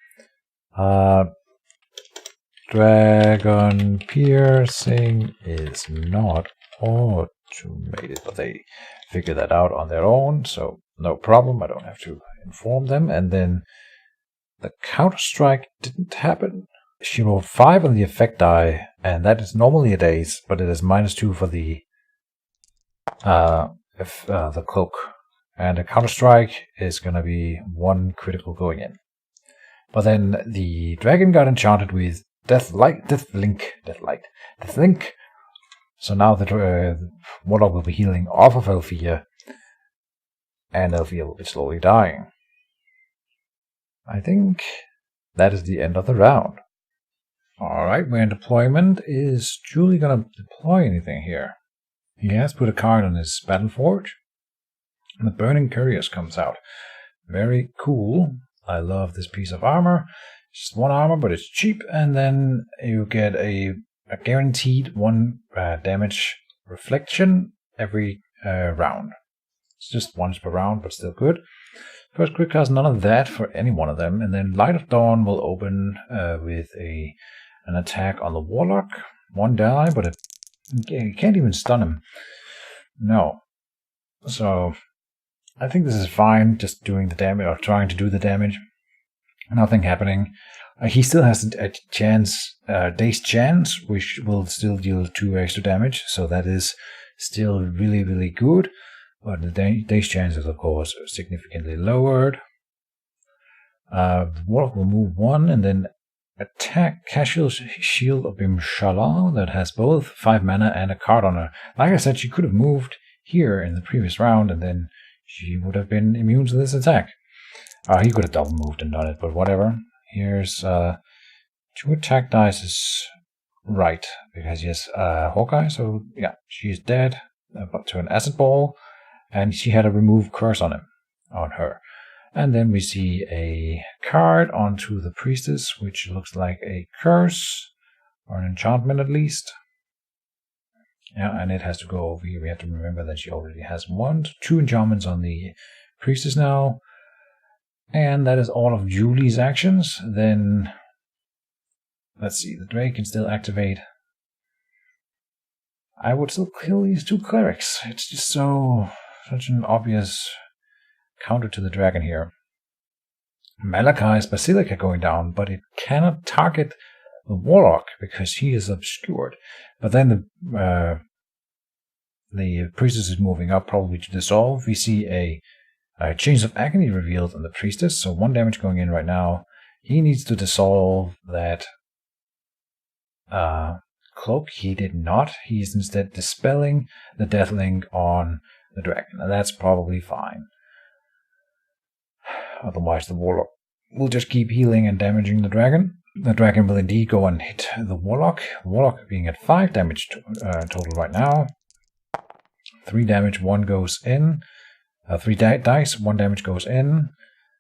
Dragon piercing is not automated, but they figure that out on their own, so no problem. I don't have to inform them. And then the counter-strike didn't happen. She rolled 5 on the effect die, and that is normally a daze, but it is -2 for the cloak. And the counter-strike is going to be 1 critical going in. But then the dragon got enchanted with Deathlink. So now the Warlock will be healing off of Alfea, and Alfea will be slowly dying. I think that is the end of the round. Alright, we're in deployment. Is Julie gonna deploy anything here? He has put a card on his battle forge. And the Burning Couriers comes out. Very cool. I love this piece of armor. Just 1 armor, but it's cheap. And then you get a guaranteed 1 damage reflection every round. It's just once per round, but still good. First quick cast, none of that for any one of them. And then Light of Dawn will open with an attack on the Warlock. 1 die, but you can't even stun him. No. So I think this is fine, just doing the damage, or trying to do the damage. Nothing happening. He still has a chance, dazed chance, which will still deal 2 extra damage, so that is still really, really good. But the dazed chance is, of course, significantly lowered. The Warlock will move 1, and then attack Casual Shield of Imshallah, that has both 5 mana and a card on her. Like I said, she could have moved here in the previous round, and then she would have been immune to this attack. He could have double moved and done it, but whatever. Here's 2 attack dice is right, because he has Hawkeye, so yeah, she's dead, but to an acid ball, and she had a remove curse on her. And then we see a card onto the Priestess, which looks like a curse, or an enchantment at least. Yeah, and it has to go over here. We have to remember that she already has 2 enchantments on the Priestess now. And that is all of Julie's actions. Then, let's see, the Drake can still activate. I would still kill these 2 clerics. It's just such an obvious counter to the dragon here. Malachi's Basilica going down, but it cannot target the Warlock because he is obscured. But then the Priestess is moving up, probably to dissolve. We see a Chains of Agony revealed on the Priestess, so 1 damage going in right now. He needs to dissolve that cloak. He did not. He is instead dispelling the Deathlink on the dragon, and that's probably fine. Otherwise, the Warlock will just keep healing and damaging the dragon. The dragon will indeed go and hit the Warlock. Warlock being at 5 damage total right now. 3 damage, 1 goes in. 3 dice, 1 damage goes in.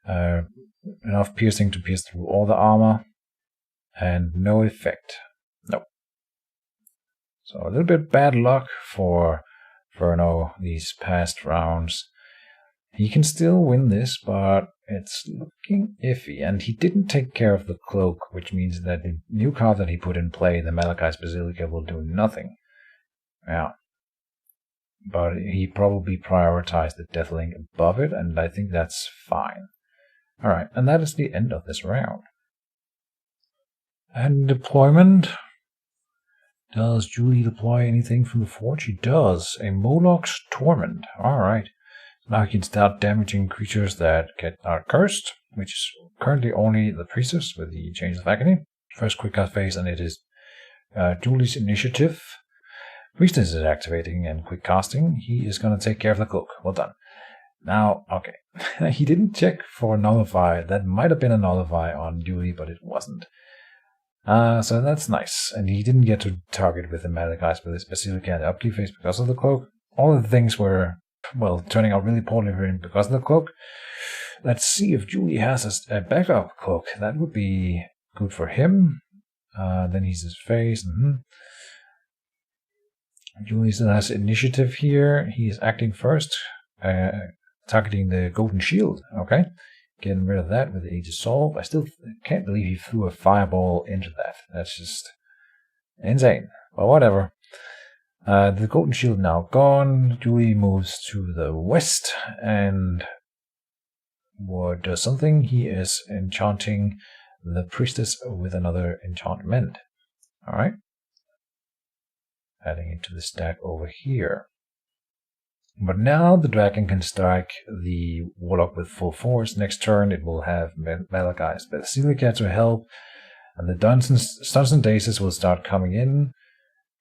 Enough piercing to pierce through all the armor. And no effect. Nope. So a little bit bad luck for Verno these past rounds. He can still win this, but it's looking iffy. And he didn't take care of the cloak, which means that the new card that he put in play, the Malachi's Basilica, will do nothing. Yeah. But he probably prioritized the Deathlink above it, and I think that's fine. Alright, and that is the end of this round. And deployment. Does Julie deploy anything from the forge? She does. A Moloch's Torment. Alright. Now he can start damaging creatures that are cursed, which is currently only the Priestess with the Chains of Agony. First quick cast phase, and it is Julie's initiative. Priestess is activating and quick casting. He is going to take care of the cloak. Well done. Now, okay. He didn't check for a nullify. That might have been a nullify on Julie, but it wasn't. So that's nice. And he didn't get to target with the Malachi's Basilica and the upkeep phase because of the cloak. All of the things were, well, turning out really poorly for him because of the cloak. Let's see if Julie has a backup cloak. That would be good for him. Then he's his face. Julie still has initiative here. He is acting first, targeting the Golden Shield. Okay, getting rid of that with a dissolve. I still can't believe he threw a fireball into that. That's just insane. But whatever. The Golden Shield now gone. Julie moves to the west and does something. He is enchanting the Priestess with another enchantment. Alright. Adding it to the stack over here. But now the dragon can strike the Warlock with full force. Next turn it will have Malachi's Basilica to help, and the stuns and dazes will start coming in.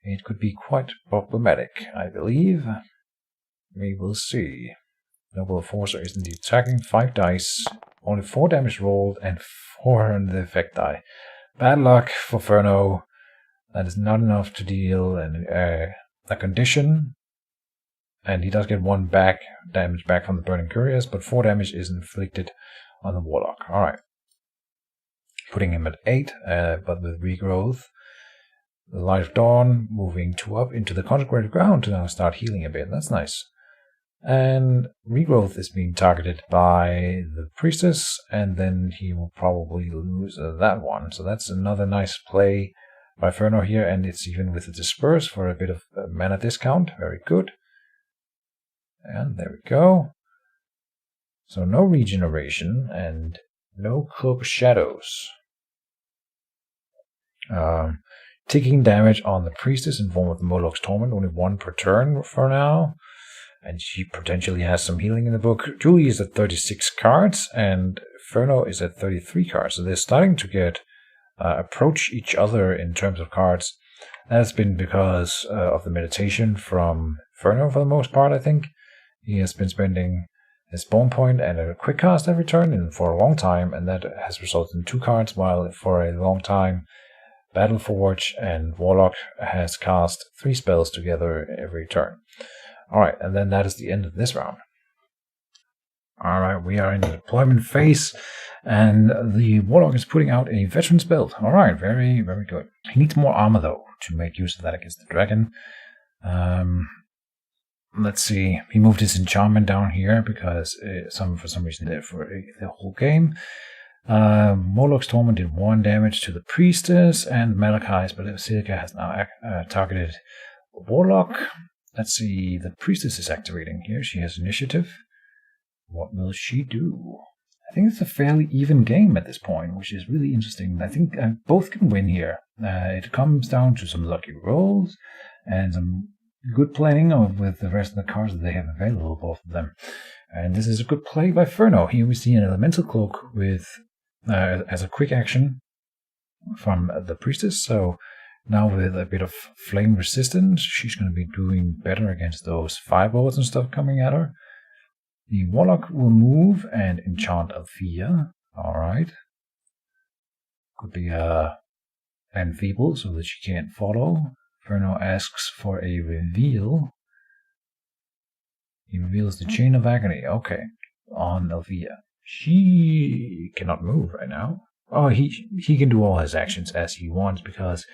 It could be quite problematic, I believe. We will see. Noble Enforcer is indeed attacking. 5 dice, only 4 damage rolled, and 4 on the effect die. Bad luck for Ferno. That is not enough to deal a condition. And he does get 1 damage back from the Burning Couriers, but 4 damage is inflicted on the Warlock. Alright. Putting him at 8, but with regrowth. The Light of Dawn moving 2 up into the Consecrated Ground to now start healing a bit. That's nice. And regrowth is being targeted by the Priestess, and then he will probably lose that one. So that's another nice play by Furno here, and it's even with the Disperse for a bit of mana discount. Very good. And there we go. So no regeneration and no Cloak of Shadows. Taking damage on the Priestess in form of the Moloch's Torment, only 1 per turn for now. And she potentially has some healing in the book. Julie is at 36 cards, and Furno is at 33 cards. So they're starting to get approach each other in terms of cards. That's been because of the meditation from Furno for the most part, I think. He has been spending his spawn point and a quick cast every turn and for a long time, and that has resulted in 2 cards, while for a long time Battleforge and Warlock has cast 3 spells together every turn. Alright, and then that is the end of this round. Alright, we are in the deployment phase, and the Warlock is putting out a Veteran's build. Alright, very, very good. He needs more armor, though, to make use of that against the dragon. Let's see, he moved his enchantment down here, because for some reason did it for the whole game. Moloch's Torment did 1 damage to the Priestess, and Malachi's Basilica has now targeted Warlock. Let's see, the Priestess is activating here. She has initiative. What will she do? I think it's a fairly even game at this point, which is really interesting. I think both can win here. It comes down to some lucky rolls and some good planning with the rest of the cards that they have available, both of them. And this is a good play by Furno. Here we see an Elemental Cloak with as a quick action from the Priestess, so now with a bit of flame resistance, she's going to be doing better against those fireballs and stuff coming at her. The Warlock will move and enchant Althea. Alright. Could be enfeeble so that she can't follow. Furno asks for a reveal. He reveals the Chain of Agony. Okay. On Althea. She cannot move right now. Oh, he can do all his actions as he wants because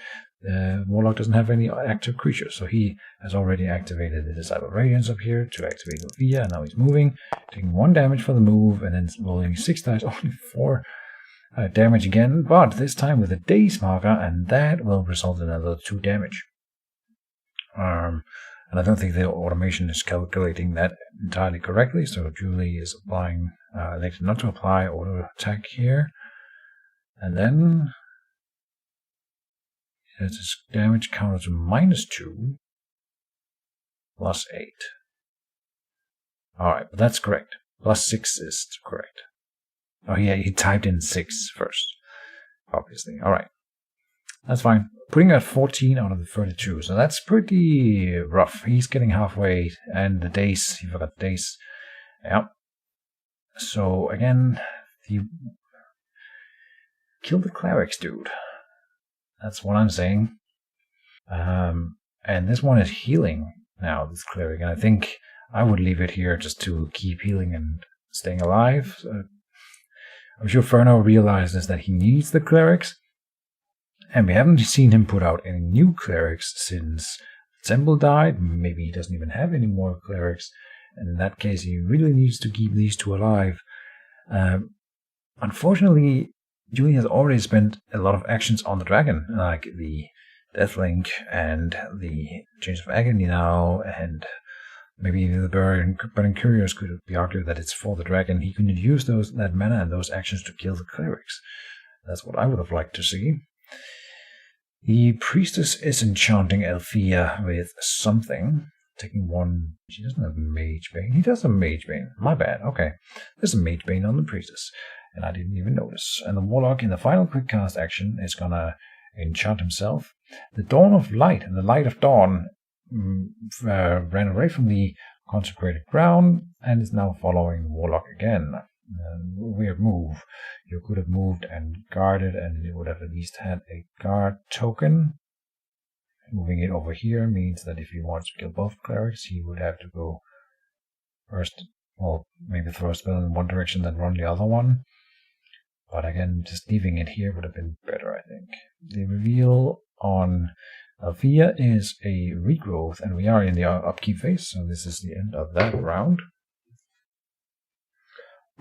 the Warlock doesn't have any active creatures, so he has already activated the Disciple Radiance up here to activate Althea, and now he's moving, taking 1 damage for the move, and then rolling 6 dice, only 4 damage again, but this time with a Daze marker, and that will result in another 2 damage. And I don't think the automation is calculating that entirely correctly, so Julie is applying, elected not to apply auto attack here. And then its damage counter to -2, +8. Alright, but that's correct. +6 is correct. Oh yeah, he typed in 6 first, obviously. Alright, that's fine. Putting at 14 out of the 32, so that's pretty rough. He's getting halfway, and the days, he forgot the days. Yep. So again, the kill the clerics, dude. That's what I'm saying. And this one is healing now, this cleric, and I think I would leave it here just to keep healing and staying alive. I'm sure Furno realizes that he needs the clerics, and we haven't seen him put out any new clerics since Zembel died. Maybe he doesn't even have any more clerics, and in that case he really needs to keep these 2 alive. Unfortunately, Julie has already spent a lot of actions on the dragon, like the Deathlink and the Chains of Agony now, and maybe the Burning Couriers could be argued that it's for the dragon. He could use that mana and those actions to kill the clerics. That's what I would have liked to see. The Priestess is enchanting Althea with something. Taking 1... She doesn't have Mage Bane. He does have Mage Bane. My bad. Okay. There's a Mage Bane on the Priestess, and I didn't even notice. And the Warlock, in the final quick cast action, is gonna enchant himself. The Dawn of Light, the Light of Dawn, ran away from the consecrated ground and is now following the Warlock again. Weird move. You could have moved and guarded, and you would have at least had a guard token. Moving it over here means that if he wants to kill both clerics, he would have to go first, well, maybe throw a spell in one direction, then run the other one. But again, just leaving it here would have been better, I think. The reveal on Althea is a regrowth, and we are in the upkeep phase, so this is the end of that round.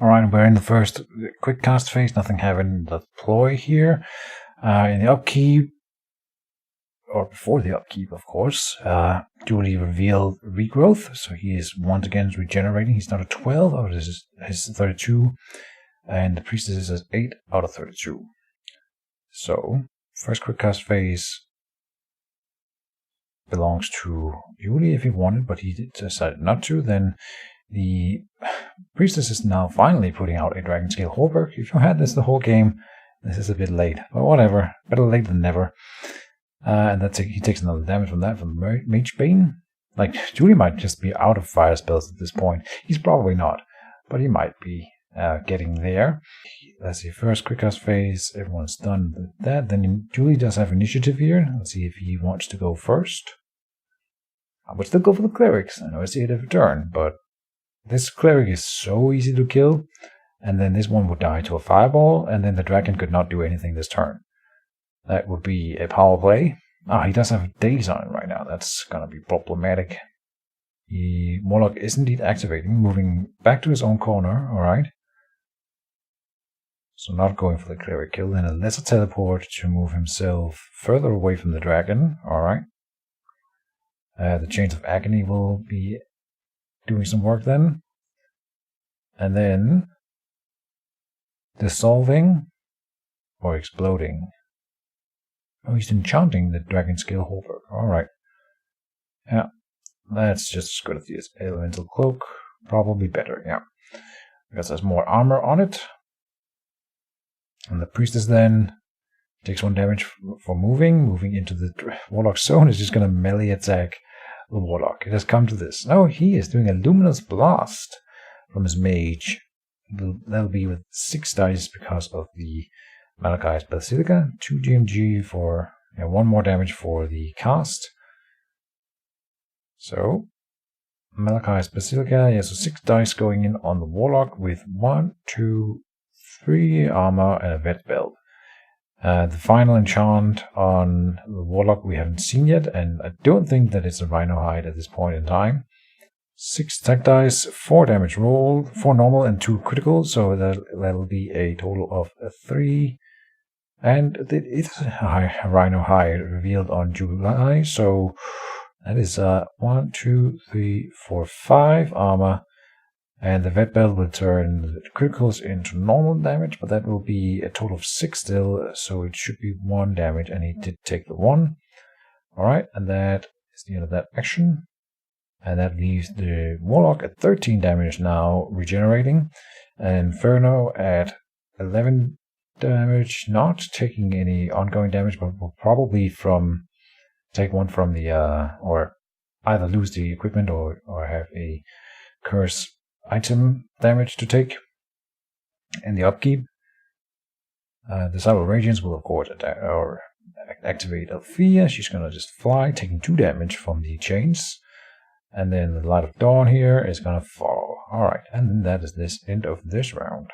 Alright, we're in the first quick cast phase, nothing having the deploy here. In the upkeep, or before the upkeep, of course, Julie revealed regrowth, so he is once again regenerating. He's now at 12 out of his 32, and the Priestess is at 8 out of 32. So, first quick cast phase belongs to Julie if he wanted, but he decided not to. Then the Priestess is now finally putting out a Dragon Scale Hallberg. If you had this the whole game, this is a bit late, but whatever. Better late than never. And he takes another damage from that, from Mage Bane. Like, Julie might just be out of fire spells at this point. He's probably not, but he might be getting there. Let's see, first quick cast phase, everyone's done with that. Then Julie does have initiative here. Let's see if he wants to go first. I would still go for the clerics. I know it's the end of a turn, but this cleric is so easy to kill. And then this one would die to a fireball, and then the dragon could not do anything this turn. That would be a power play. He does have a daze on it right now. That's gonna be problematic. The Warlock is indeed activating, moving back to his own corner, alright. So not going for the cleric kill, then a lesser teleport to move himself further away from the dragon, alright. The Chains of Agony will be doing some work then. And then dissolving or exploding. Oh, he's enchanting the Dragon Scale Hallberg. Alright. Yeah, that's just as good as the Elemental Cloak. Probably better, yeah. Because there's more armor on it. And the Priestess then takes 1 damage for moving into the Warlock zone. Is just going to melee attack the Warlock. It has come to this. No, he is doing a Luminous Blast from his Mage. That'll be with 6 dice because of the Malachi's Basilica. 2 GMG for 1 more damage for the cast. So, Malachi's Basilica, so 6 dice going in on the Warlock with 1, 2, 3 armor and a vet belt. The final enchant on the Warlock we haven't seen yet, and I don't think that it's a Rhino Hide at this point in time. 6 attack dice, 4 damage rolled, 4 normal and 2 critical, so that'll be a total of 3. And it is a Rhino Hide revealed on July, so that is 1, 2, 3, 4, 5 armor. And the vet belt will turn the criticals into normal damage, but that will be a total of 6 still, so it should be 1 damage, and he did take the 1. Alright, and that is the end of that action. And that leaves the Warlock at 13 damage now, regenerating. And Inferno at 11 damage, not taking any ongoing damage, but will probably take 1 from the, or either lose the equipment or have a curse item damage to take in the upkeep. The Cyber Radiance will of course activate Althea. She's gonna just fly, taking 2 damage from the chains. And then the Light of Dawn here is gonna follow. Alright, and then that is this end of this round.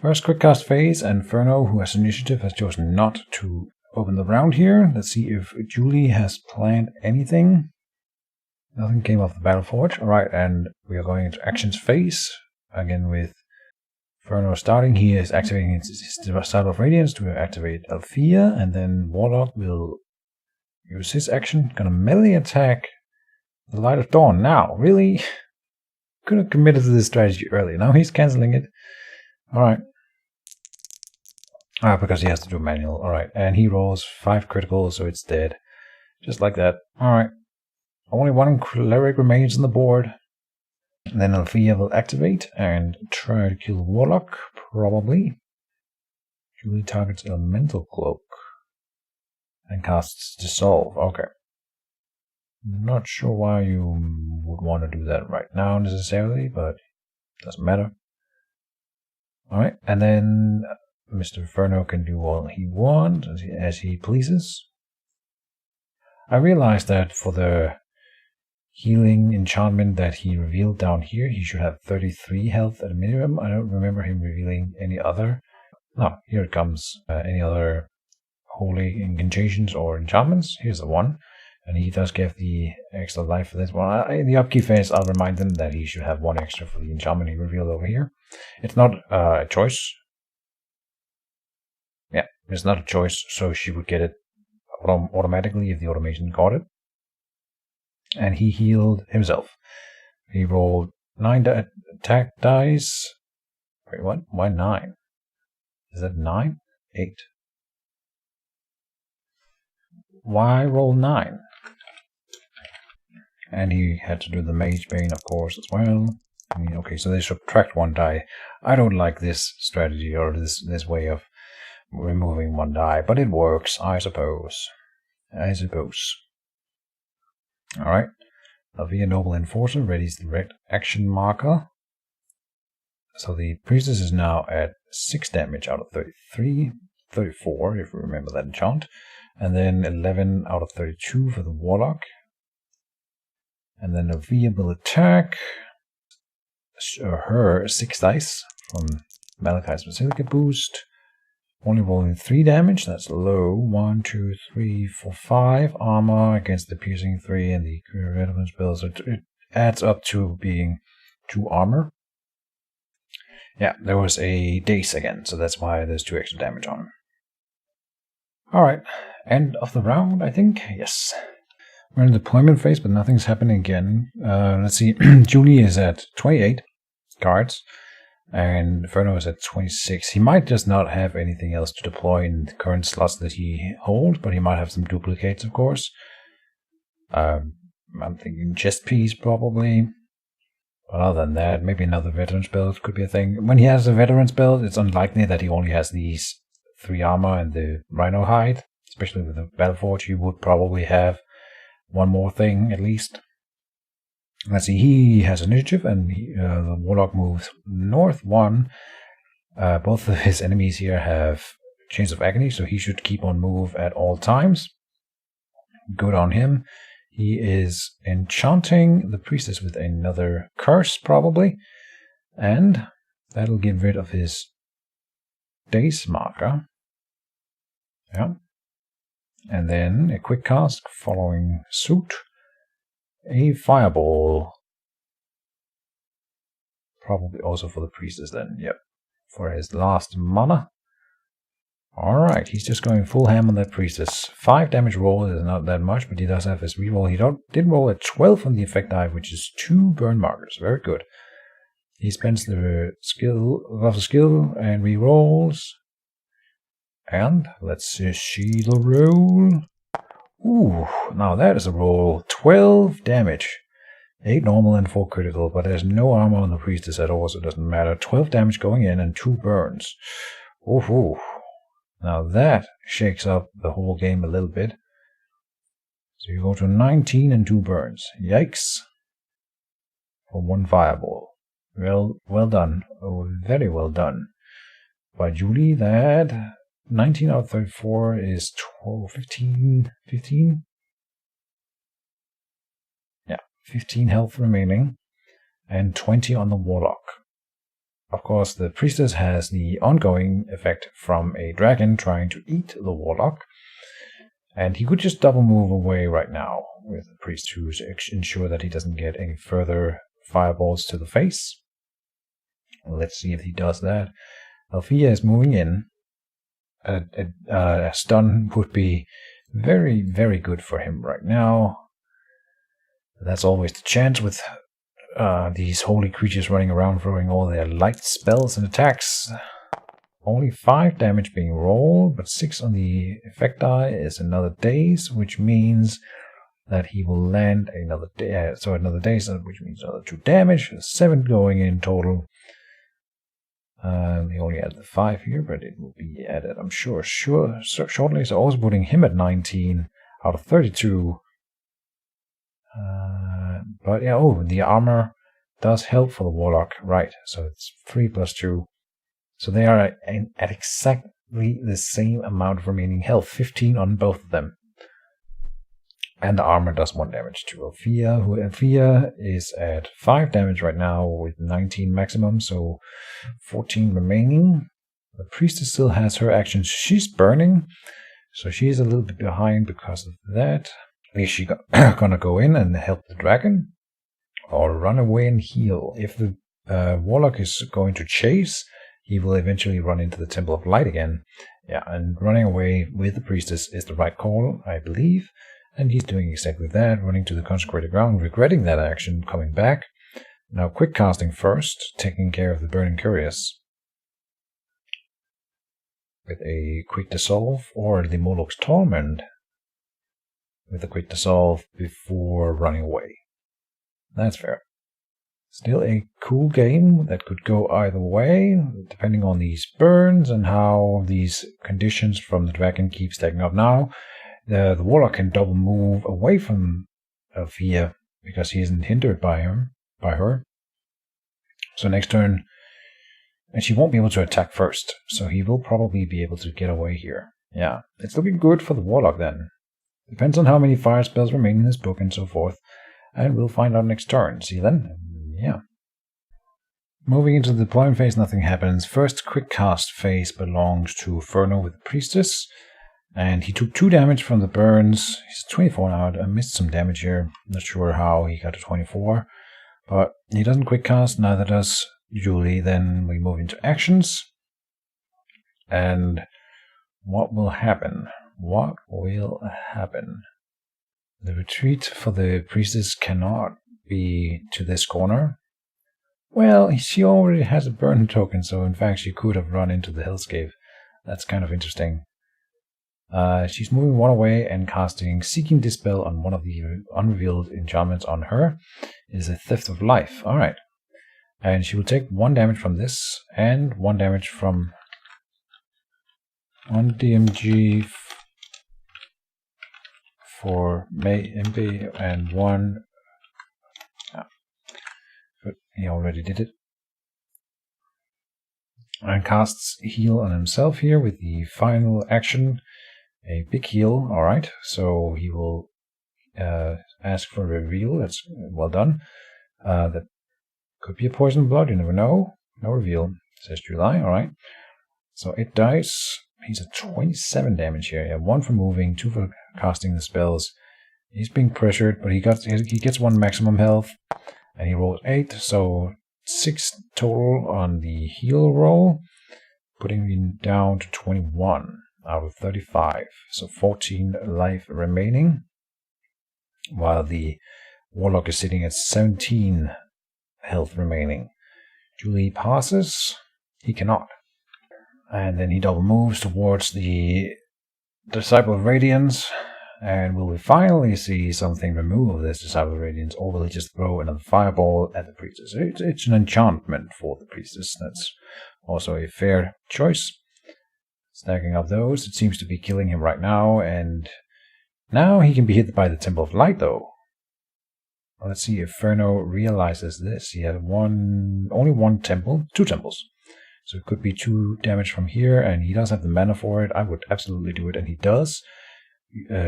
First quick cast phase, Inferno, who has initiative, has chosen not to open the round here. Let's see if Julie has planned anything. Nothing came off the Battleforge. Alright, and we are going into actions phase. Again with Inferno starting. He is activating his Cyber of Radiance to activate Althea, and then Warlock will use his action. Gonna melee attack the Light of Dawn. Now, really? Could have committed to this strategy earlier. Now he's cancelling it. Alright. Because he has to do manual. Alright, and he rolls 5 critical, so it's dead. Just like that. Alright. Only 1 cleric remains on the board. And then Althea will activate and try to kill Warlock, probably. Julie targets Elemental Cloak. And casts Dissolve. Okay. Not sure why you would want to do that right now necessarily, but it doesn't matter. Alright, and then Mr. Inferno can do all he wants as he pleases. I realized that for the healing enchantment that he revealed down here, he should have 33 health at a minimum. I don't remember him revealing any other. No, here it comes. Any other holy incantations or enchantments? Here's the one. And he does give the extra life for this one. In the upkeep phase, I'll remind him that he should have one extra for the enchantment he revealed over here. It's not a choice. Yeah, it's not a choice, so she would get it automatically if the automation got it. And he healed himself. He rolled 9 attack dice. Wait, what? Why 9? Is that 9? 8. Why roll 9? And he had to do the Mage Bane, of course, as well. I mean, okay, so they subtract 1 die. I don't like this strategy or this way of removing 1 die, but it works, I suppose. Alright, Alvia Noble Enforcer readies the red action marker. So the Priestess is now at 6 damage out of 33, 34 if you remember that enchant, and then 11 out of 32 for the Warlock. And then Alvia will attack her 6 dice from Malachi's Basilica boost. Only rolling 3 damage, that's low. 1, 2, 3, 4, 5 armor against the piercing 3 and the relevant spells. So it adds up to being 2 armor. Yeah, there was a daze again, so that's why there's 2 extra damage on him. Alright, end of the round, I think. Yes. We're in the deployment phase, but nothing's happening again. Let's see. Julie is at 28 cards. And Inferno is at 26. He might just not have anything else to deploy in the current slots that he holds, but he might have some duplicates, of course. I'm thinking chest piece, probably. But other than that, maybe another veteran spell could be a thing. When he has a veteran spell, it's unlikely that he only has these 3 armor and the Rhino hide. Especially with the Battleforge, he would probably have one more thing, at least. Let's see, he has initiative, and the Warlock moves north 1. Both of his enemies here have Chains of Agony, so he should keep on move at all times. Good on him. He is enchanting the Priestess with another curse, probably. And that'll get rid of his daze marker. Yeah. And then a quick cast following suit. A fireball. Probably also for the Priestess then, yep. For his last mana. Alright, he's just going full ham on that Priestess. 5 damage roll is not that much, but he does have his reroll. He did roll a 12 on the effect die, which is 2 burn markers. Very good. He spends the skill and rerolls. And let's see the roll. Ooh, now that is a roll. 12 damage. 8 normal and 4 critical, but there's no armor on the Priestess at all, so it doesn't matter. 12 damage going in and 2 burns. Ooh. Now that shakes up the whole game a little bit. So you go to 19 and 2 burns. Yikes. For 1 fireball. Well done. Oh, very well done. By Julie, that 19 out of 34 is 12, 15? Yeah, 15 health remaining, and 20 on the Warlock. Of course, the Priestess has the ongoing effect from a dragon trying to eat the Warlock, and he could just double move away right now with the Priest to ensure that he doesn't get any further fireballs to the face. Let's see if he does that. Althea is moving in. A stun would be very, very good for him right now. That's always the chance with these holy creatures running around throwing all their light spells and attacks. Only 5 damage being rolled, but 6 on the effect die is another daze, which means that he will land another daze, which means another 2 damage, 7 going in total. He only added the 5 here, but it will be added, I'm sure, shortly. So also putting him at 19 out of 32. But yeah, the armor does help for the Warlock, right? So it's 3 plus 2. So they are at exactly the same amount of remaining health, 15 on both of them. And the armor does 1 damage to Althea, who Althea is at 5 damage right now with 19 maximum, so 14 remaining. The Priestess still has her actions. She's burning, so she's a little bit behind because of that. Is she gonna go in and help the dragon? Or run away and heal? If the Warlock is going to chase, he will eventually run into the Temple of Light again. Yeah, and running away with the Priestess is the right call, I believe. And he's doing exactly that, running to the consecrated ground, regretting that action, coming back. Now quick casting first, taking care of the Burning Curious. With a quick dissolve, or the Moloch's Torment. With a quick dissolve before running away. That's fair. Still a cool game that could go either way, depending on these burns and how these conditions from the dragon keep stacking up now. The Warlock can double move away from Althea because he isn't hindered by her. So next turn, and she won't be able to attack first, so he will probably be able to get away here. Yeah, it's looking good for the Warlock then. Depends on how many fire spells remain in this book and so forth, and we'll find out next turn. See you then? Yeah. Moving into the deployment phase, nothing happens. First quick cast phase belongs to Inferno with the Priestess. And he took 2 damage from the burns. He's 24 now. I missed some damage here. Not sure how he got to 24. But he doesn't quick cast, neither does Julie. Then we move into actions. And what will happen? What will happen? The retreat for the Priestess cannot be to this corner. Well, she already has a burn token, so in fact she could have run into the Hellscape. That's kind of interesting. She's moving 1 away and casting Seeking Dispel on one of the unrevealed enchantments on her. It is a Theft of Life. Alright. And she will take 1 damage from this and 1 damage from 1 DMG for MP and 1. But he already did it. And casts Heal on himself here with the final action. A big heal, alright, so he will ask for a reveal. That's well done. That could be a poison blood, you never know. No reveal, says July, alright. So it dies. He's at 27 damage here. Yeah, 1 for moving, 2 for casting the spells. He's being pressured, but he gets 1 maximum health, and he rolled 8, so 6 total on the heal roll, putting him down to 21. Out of 35, so 14 life remaining, while the Warlock is sitting at 17 health remaining. Julie passes, he cannot. And then he double moves towards the Disciple of Radiance, and will we finally see something remove this Disciple of Radiance, or will he just throw another fireball at the Priestess? It's an enchantment for the Priestess, that's also a fair choice. Stacking up those, it seems to be killing him right now, and now he can be hit by the Temple of Light, though. Well, let's see if Inferno realizes this. He had only 1 temple, 2 temples. So it could be 2 damage from here, and he does have the mana for it. I would absolutely do it, and he does.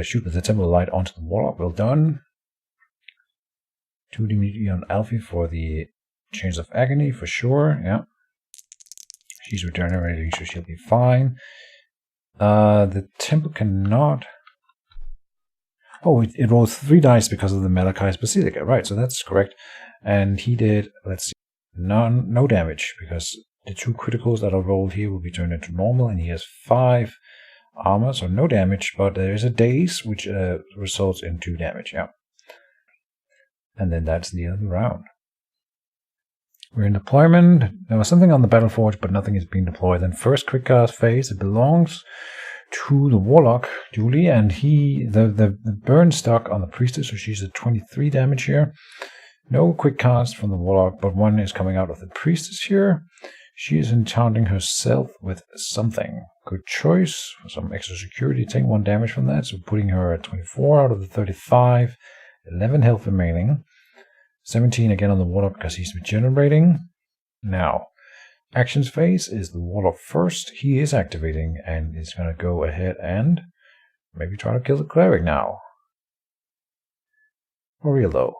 Shoot with the Temple of Light onto the Warlock, well done. 2 immunity on Alfie for the Chains of Agony, for sure, yeah. She's regenerating, so she'll be fine. The temple cannot... Oh, it rolls 3 dice because of the Malachi's Basilica. Right, so that's correct. And he did, let's see, no damage, because the 2 criticals that are rolled here will be turned into normal, and he has 5 armor, so no damage, but there is a daze, which results in 2 damage, yeah. And then that's the end of the round. We're in deployment. There was something on the Battleforge, but nothing is being deployed. Then first quick cast phase, it belongs to the Warlock, Julie, and the burn stuck on the Priestess, so she's at 23 damage here. No quick cast from the Warlock, but 1 is coming out of the Priestess here. She is enchanting herself with something. Good choice for some extra security. Take 1 damage from that, so putting her at 24 out of the 35. 11 health remaining. 17 again on the Warlock because he's regenerating. Now, actions phase is the Warlock first. He is activating and is going to go ahead and maybe try to kill the Cleric now. For real though.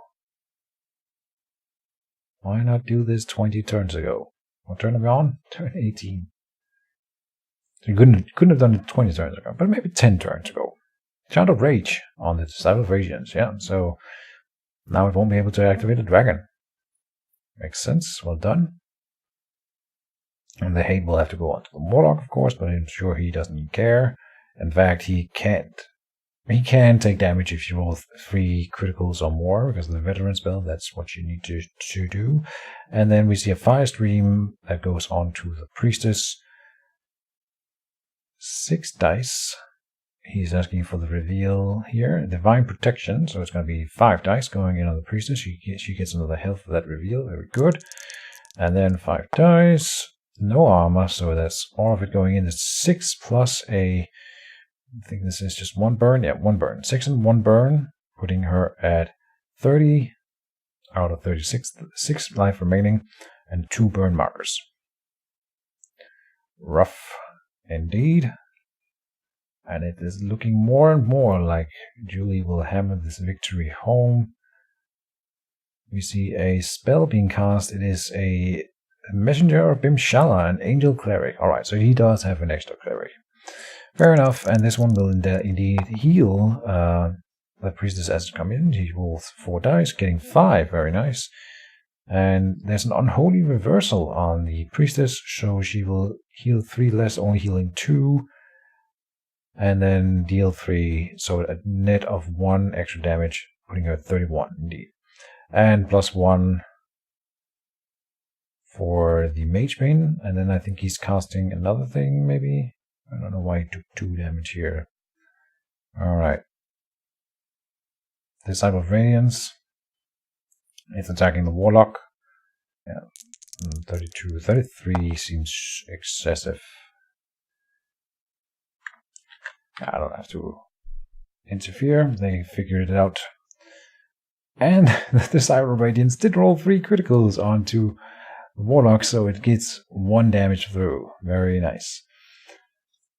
Why not do this 20 turns ago? What turn are we on? Turn 18. So you couldn't have done it 20 turns ago, but maybe 10 turns ago. Chant of Rage on the Disciple of Radiance, yeah. So now it won't be able to activate the dragon. Makes sense. Well done. And the hate will have to go on to the Warlock, of course, but I'm sure he doesn't care. In fact, he can't. He can take damage if you roll 3 criticals or more, because of the veteran spell, that's what you need to do. And then we see a fire stream that goes on to the Priestess. 6 dice. He's asking for the reveal here. Divine Protection, so it's going to be 5 dice going in on the Priestess. She gets another health for that reveal, very good. And then 5 dice. No armor, so that's all of it going in. It's 6 plus a... I think this is just 1 burn. Yeah, 1 burn. 6 and 1 burn, putting her at 30 out of 36. 6 life remaining, and 2 burn markers. Rough indeed. And it is looking more and more like Julie will hammer this victory home. We see a spell being cast. It is a Messenger of Bimshala, an Angel Cleric. Alright, so he does have an extra cleric. Fair enough, and this one will indeed heal the Priestess as it comes in. She rolls 4 dice, getting 5, very nice. And there's an unholy reversal on the Priestess, so she will heal 3 less, only healing 2. And then deal 3, so a net of 1 extra damage, putting her at 31 indeed. And plus 1 for the Mage Pain, and then I think he's casting another thing, maybe? I don't know why he took 2 damage here. Alright. Disciple of Radiance. It's attacking the Warlock. Yeah. 32. 33 seems excessive. I don't have to interfere. They figured it out. And the Disciple of Radiance did roll 3 criticals onto the Warlock, so it gets 1 damage through. Very nice.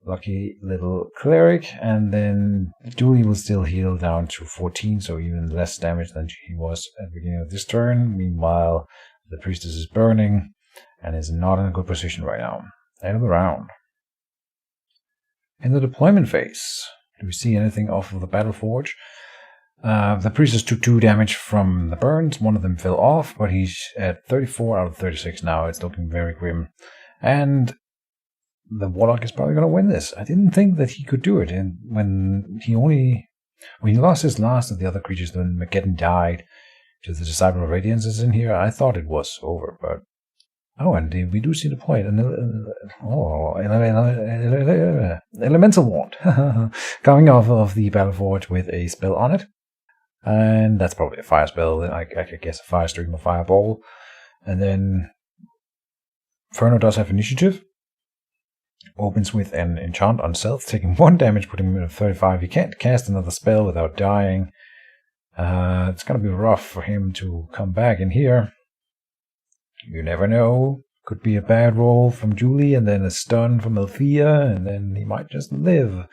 Lucky little cleric, and then Julie will still heal down to 14, so even less damage than she was at the beginning of this turn. Meanwhile, the Priestess is burning and is not in a good position right now. End of the round. In the deployment phase, do we see anything off of the Battle Forge? The Priestess took 2 damage from the burns. One of them fell off, but he's at 34 out of 36 now. It's looking very grim. And the Warlock is probably going to win this. I didn't think that he could do it. And when he lost his last of the other creatures, when Mageddon died to the Disciple of Radiance is in here, I thought it was over. But oh, and we do see the point. Elemental Wand coming off of the Battle Forge with a spell on it. And that's probably a fire spell. I guess a fire stream or fireball. And then Ferno does have initiative. Opens with an enchant on Stealth, taking 1 damage, putting him at 35. He can't cast another spell without dying. It's going to be rough for him to come back in here. You never know. Could be a bad roll from Julie, and then a stun from Althea, and then he might just live.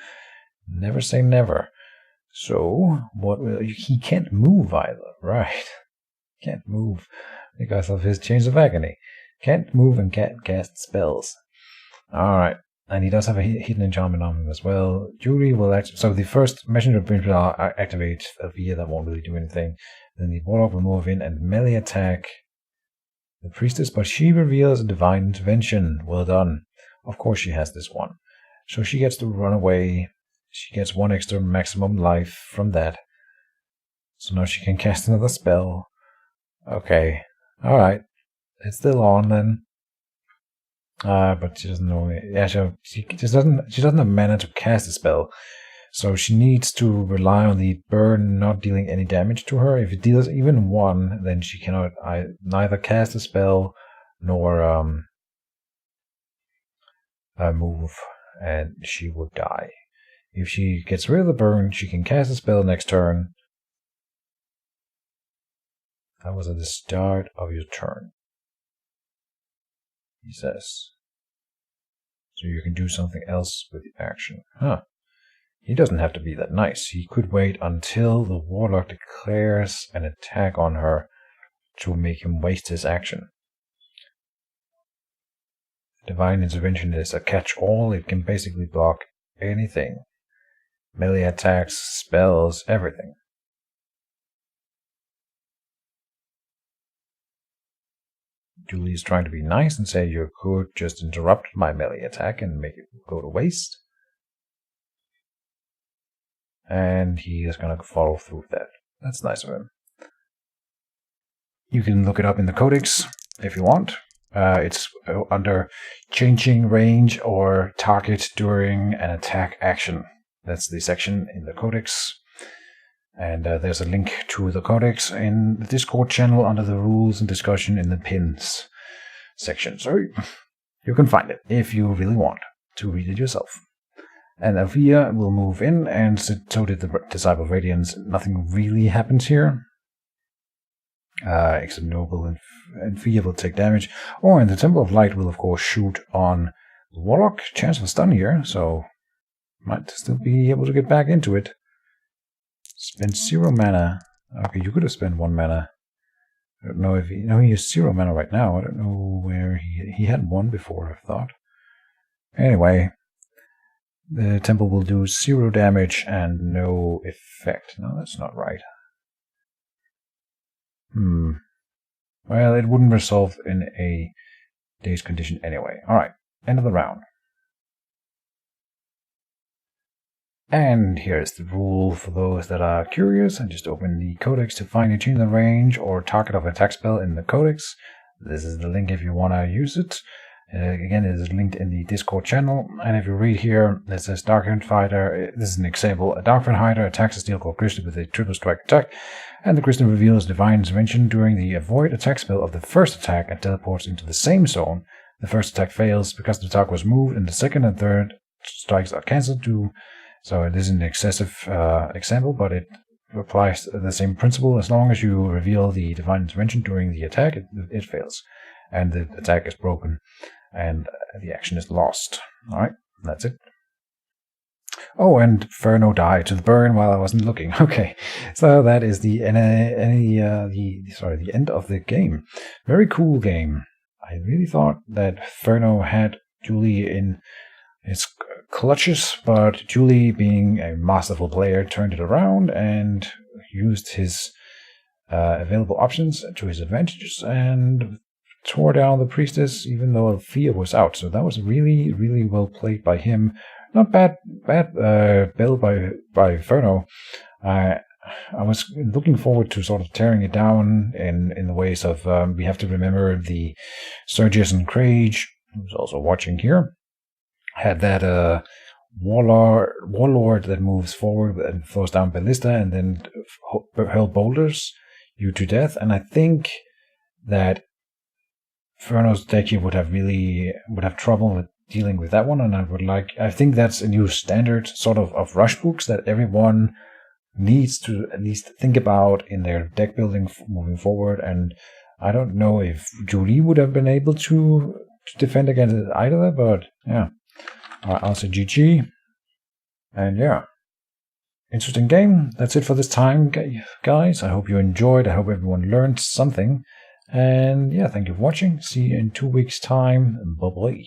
Never say never. So, he can't move either, right? Can't move because of his Chains of Agony. Can't move and can't cast spells. Alright, and he does have a hidden enchantment on him as well. Julie will actually... So the first Messenger of Brimstone activates Althea, that won't really do anything. Then the Warlock will move in and melee attack the Priestess, but she reveals a Divine Intervention. Well done. Of course she has this one. So she gets to run away. She gets 1 extra maximum life from that. So now she can cast another spell. Okay. Alright. It's still on then. But she doesn't know. Yeah, she doesn't have mana to cast a spell. So she needs to rely on the burn not dealing any damage to her. If it deals even 1, then she cannot neither cast a spell nor move, and she would die. If she gets rid of the burn, she can cast a spell next turn. That was at the start of your turn, he says. So you can do something else with the action. Huh. He doesn't have to be that nice. He could wait until the Warlock declares an attack on her to make him waste his action. Divine Intervention is a catch-all. It can basically block anything. Melee attacks, spells, everything. Julie is trying to be nice and say you could just interrupt my melee attack and make it go to waste. And he is going to follow through with that. That's nice of him. You can look it up in the codex if you want. It's under changing range or target during an attack action. That's the section in the codex. And there's a link to the codex in the Discord channel under the rules and discussion in the pins section. So you can find it if you really want to read it yourself. And Althea will move in, and so did the Disciple of Radiance. Nothing really happens here. Except Noble and Fia will take damage. Or and the Temple of Light will of course shoot on the Warlock. Chance of stun here, so might still be able to get back into it. Spend 0 mana. Okay, you could have spent 1 mana. I don't know if he... No, he has 0 mana right now. I don't know where he had 1 before, I thought. Anyway, the temple will do 0 damage and no effect. No, that's not right. Well, it wouldn't resolve in a day's condition anyway. Alright, end of the round. And here's the rule for those that are curious. I just open the codex to find a change the range or target of attack spell in the codex. This is the link if you want to use it. Again, it is linked in the Discord channel. And if you read here, it says Darkfiend Fighter. This is an example. A Darkfiend Fighter attacks a Steel Core Crystal with a triple strike attack. And the crystal reveals Divine Intervention during the avoid attack spell of the first attack and teleports into the same zone. The first attack fails because the attack was moved, and the second and third strikes are cancelled too. So it is an excessive example, but it applies the same principle. As long as you reveal the Divine Intervention during the attack, it fails. And the attack is broken, and the action is lost. Alright, that's it. Oh, and Ferno died to the burn while I wasn't looking. Okay, so that is the end of the game. Very cool game. I really thought that Ferno had Julie in its clutches, but Julie, being a masterful player, turned it around and used his available options to his advantages and tore down the Priestess, even though Althea was out. So that was really, really well played by him. Not bad build by Ferno. I was looking forward to sort of tearing it down in the ways of we have to remember the Sergius and Keejchen, who's also watching here, had that warlord that moves forward and throws down ballista and then hurl boulders you to death. And I think that Ferno's deck here would have trouble with dealing with that one, and I think that's a new standard sort of rush books that everyone needs to at least think about in their deck building moving forward. And I don't know if Julie would have been able to defend against it either, but yeah. Alright, I'll say GG. And yeah. Interesting game. That's it for this time, guys. I hope you enjoyed. I hope everyone learned something. And yeah, thank you for watching. See you in 2 weeks' time. Bye-bye.